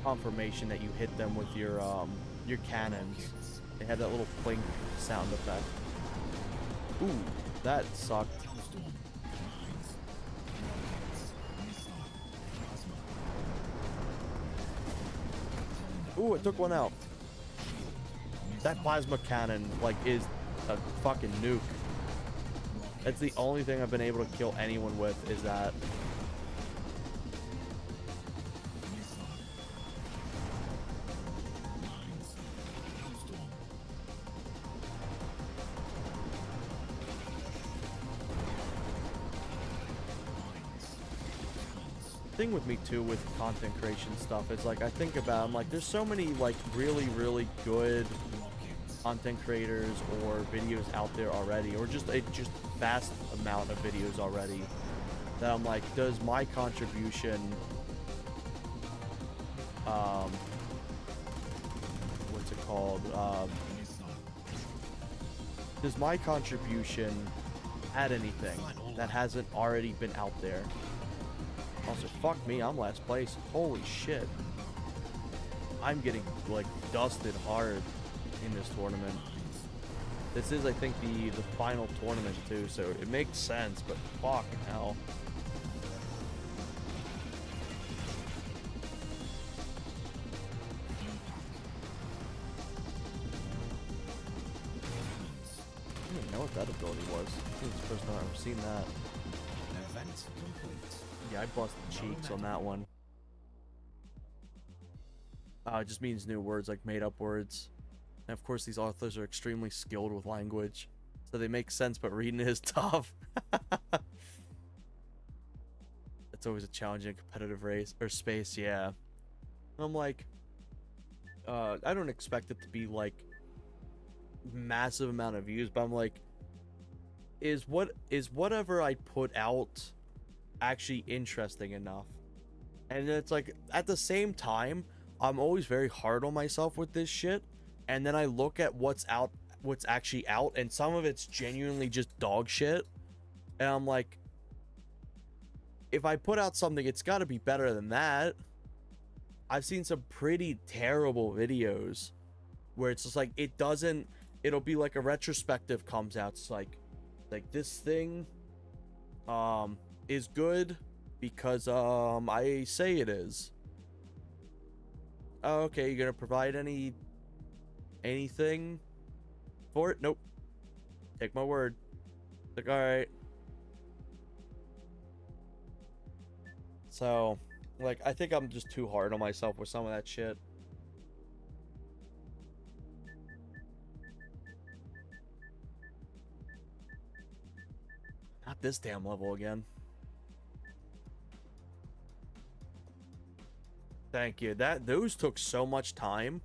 confirmation that you hit them with your cannons. They had that little clink sound effect. Ooh, that sucked. Hellstorm. Mines. Rockets. Missile. Plasma. Ooh, I took one out. That plasma cannon, like, is a fucking nuke. That's the only thing I've been able to kill anyone with, is that. Missile. Mines. Hellstorm. Mines. Cannons. Thing with me too with content creation stuff, it's like I think about, I'm like, there's so many like really good Rockets. content creators or videos out there already, or just a vast amount of videos already, that I'm like, does my contribution what's it called, Missile. does my contribution add anything that hasn't already been out there? Also, fuck me, I'm last place. Holy shit. I'm getting, like, dusted hard in this tournament. This is, I think, the final tournament, too, so it makes sense, but fucking hell. I didn't even know what that ability was. I think it's the first time I've ever seen that. Event complete. Yeah, I busted cheeks on that one. It just means new words, like made-up words. And of course, these authors are extremely skilled with language, so they make sense, but reading it is tough. It's always a challenging competitive race or space, yeah. I'm like, I don't expect it to be like massive amount of views, but I'm like, is whatever I put out actually interesting enough? And it's like, at the same time, I'm always very hard on myself with this shit, and then I look at what's actually out, and some of it's genuinely just dog shit, and I'm like, if I put out something, it's got to be better than that. I've seen some pretty terrible videos where it's just like, it'll be like a retrospective comes out, it's like this thing is good because I say it is. Oh, okay, you gonna provide anything for it? Nope. Take my word. Like, all right. So, like, I think I'm just too hard on myself with some of that shit. Not this damn level again. Thank you. Those took so much time.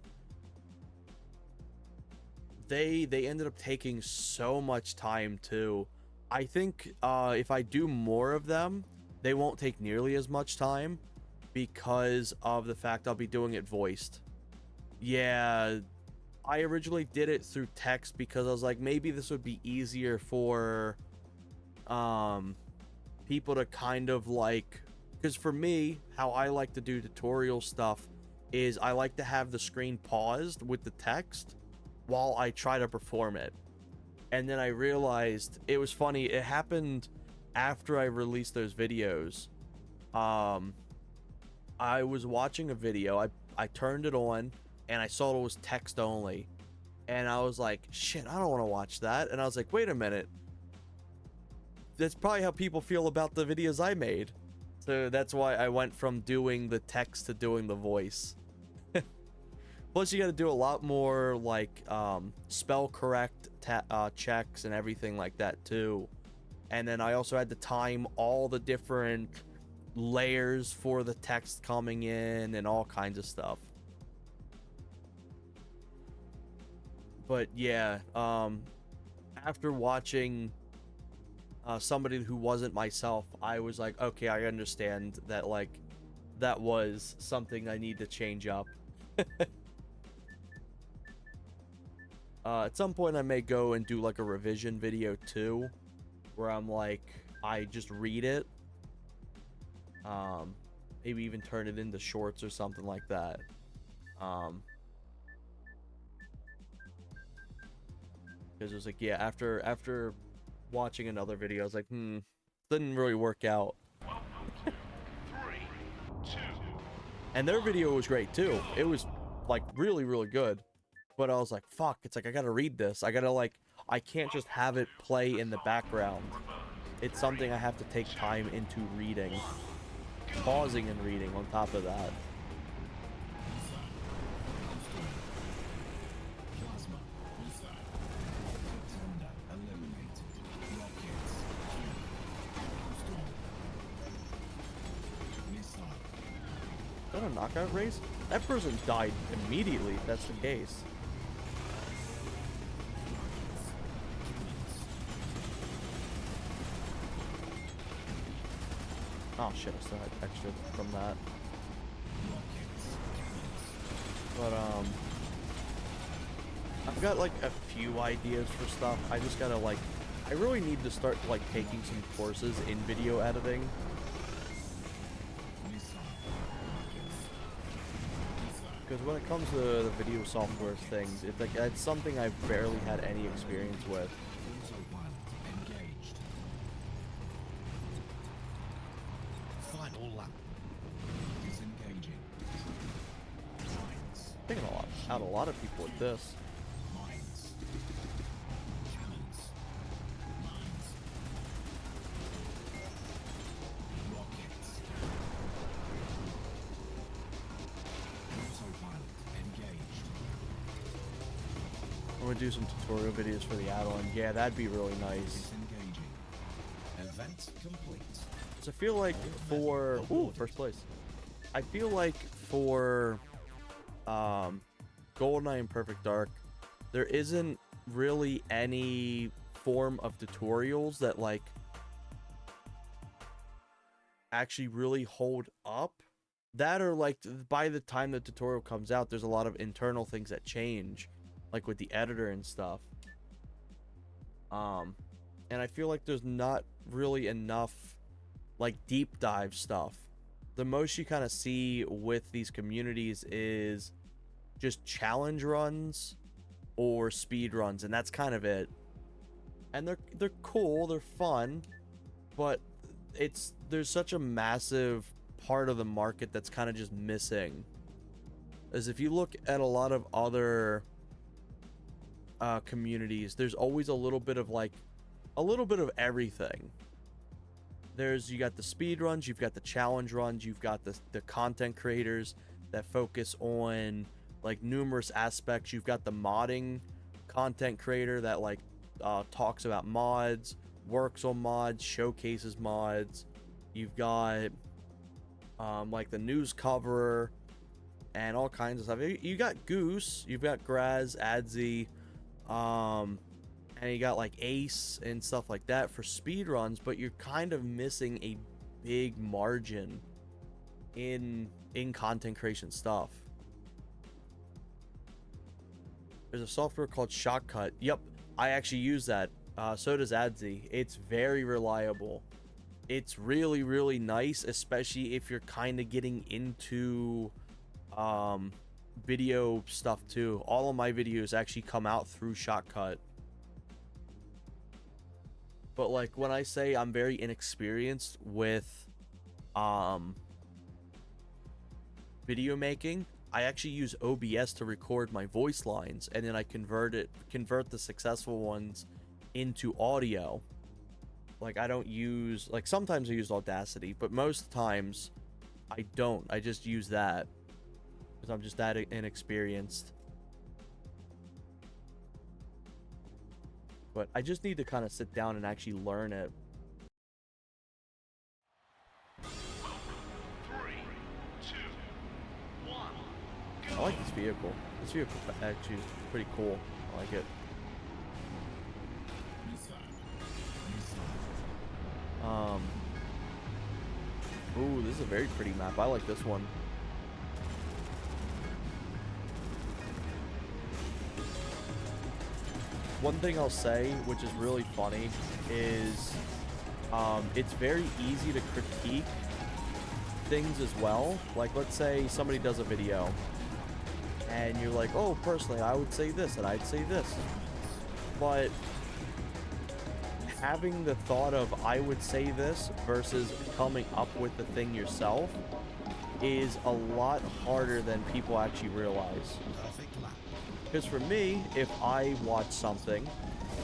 They ended up taking so much time too. I think if I do more of them, they won't take nearly as much time because of the fact I'll be doing it voiced. Yeah, I originally did it through text because I was like, maybe this would be easier for people to kind of like, because for me, how I like to do tutorial stuff is I like to have the screen paused with the text while I try to perform it. And then I realized it was funny. It happened after I released those videos. I was watching a video. I turned it on and I saw it was text only. And I was like, shit, I don't want to watch that. And I was like, wait a minute. That's probably how people feel about the videos I made. So that's why I went from doing the text to doing the voice. Plus, you got to do a lot more, like, spell correct checks and everything like that, too. And then I also had to time all the different layers for the text coming in and all kinds of stuff. But yeah, after watching somebody who wasn't myself, I was like, okay, I understand that, like, that was something I need to change up. At some point I may go and do like a revision video too, where I'm like, I just read it, maybe even turn it into shorts or something like that. Because it was like, yeah, after watching another video, I was like, didn't really work out. Welcome to 3, 2, And their video was great too. It was like really, really good. But I was like, fuck, it's like I gotta read this. I gotta, like, I can't just have it play in the background. It's something I have to take time into reading. Pausing and reading on top of that. Plasma. Missile. Tender eliminated. Rockets. Storm. Missile. Is that a knockout race? That person died immediately if that's the case. Oh shit, I still had extra from that. But I've got like a few ideas for stuff. I just gotta, like, I really need to start like taking some courses in video editing. Because when it comes to the video software things, it's like it's something I've barely had any experience with. Autopilot engaged. Final lap. Disengaging. Mines. Taking out a lot of people with this. Mines. Cannons. Mines. Rockets. Autopilot engaged. I'm gonna do some tutorial videos for the add-on. Yeah, that'd be really nice. Disengaging. Event complete. So I feel like for first place. I feel like for GoldenEye and Perfect Dark, there isn't really any form of tutorials that like actually really hold up. That, or like by the time the tutorial comes out, there's a lot of internal things that change, like with the editor and stuff. And I feel like there's not really enough like deep dive stuff. The most you kind of see with these communities is just challenge runs or speed runs, and that's kind of it. And they're cool, they're fun, but there's such a massive part of the market that's kind of just missing. As if you look at a lot of other communities, there's always a little bit of everything. You got the speed runs, you've got the challenge runs, you've got the content creators that focus on like numerous aspects. You've got the modding content creator that like talks about mods, works on mods, showcases mods. You've got like the news coverer and all kinds of stuff. You got Goose, you've got Graz, Adzi, and you got like Ace and stuff like that for speed runs, but you're kind of missing a big margin in content creation stuff. There's a software called Shotcut. Yep, I actually use that. So does Adzi. It's very reliable. It's really, really nice, especially if you're kind of getting into video stuff too. All of my videos actually come out through Shotcut. But like when I say I'm very inexperienced with video making, I actually use OBS to record my voice lines, and then I convert the successful ones into audio. Like, I don't use, like, sometimes I use Audacity, but most times I don't. I just use that because I'm just that inexperienced. But I just need to kind of sit down and actually learn it. 3, 2, 1, I go. like this vehicle. This vehicle actually is pretty cool. I like it. Ooh, this is a very pretty map. I like this one. One thing I'll say, which is really funny, is it's very easy to critique things as well. Like, let's say somebody does a video, and you're like, oh, personally, I would say this, and I'd say this. But having the thought of I would say this versus coming up with the thing yourself is a lot harder than people actually realize. Perfect lap. Because for me, if I watch something,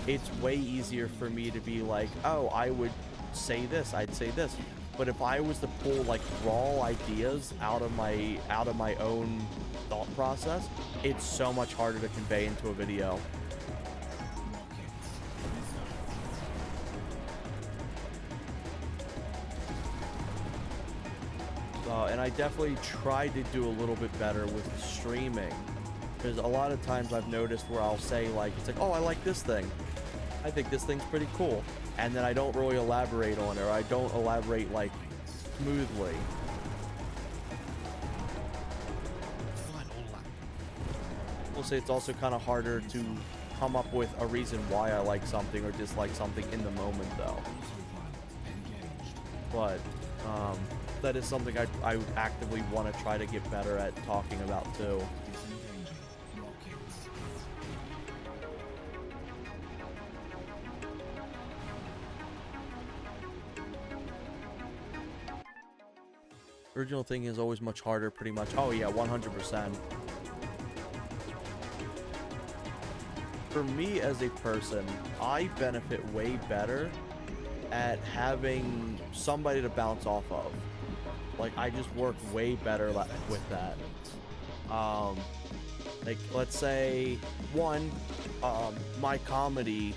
it's way easier for me to be like, oh, I would say this, I'd say this. But if I was to pull like raw ideas out of my own thought process, it's so much harder to convey into a video. And I definitely tried to do a little bit better with streaming, because a lot of times I've noticed where I'll say, like, it's like, oh, I like this thing, I think this thing's pretty cool, and then I don't really elaborate on it, or I don't elaborate like smoothly. Final lap. We'll say it's also kind of harder to come up with a reason why I like something or dislike something in the moment, though. But that is something I actively want to try to get better at talking about too. Original thing is always much harder, pretty much. Oh yeah, 100%. For me as a person, I benefit way better at having somebody to bounce off of. Like, I just work way better with that. Like, let's say, my comedy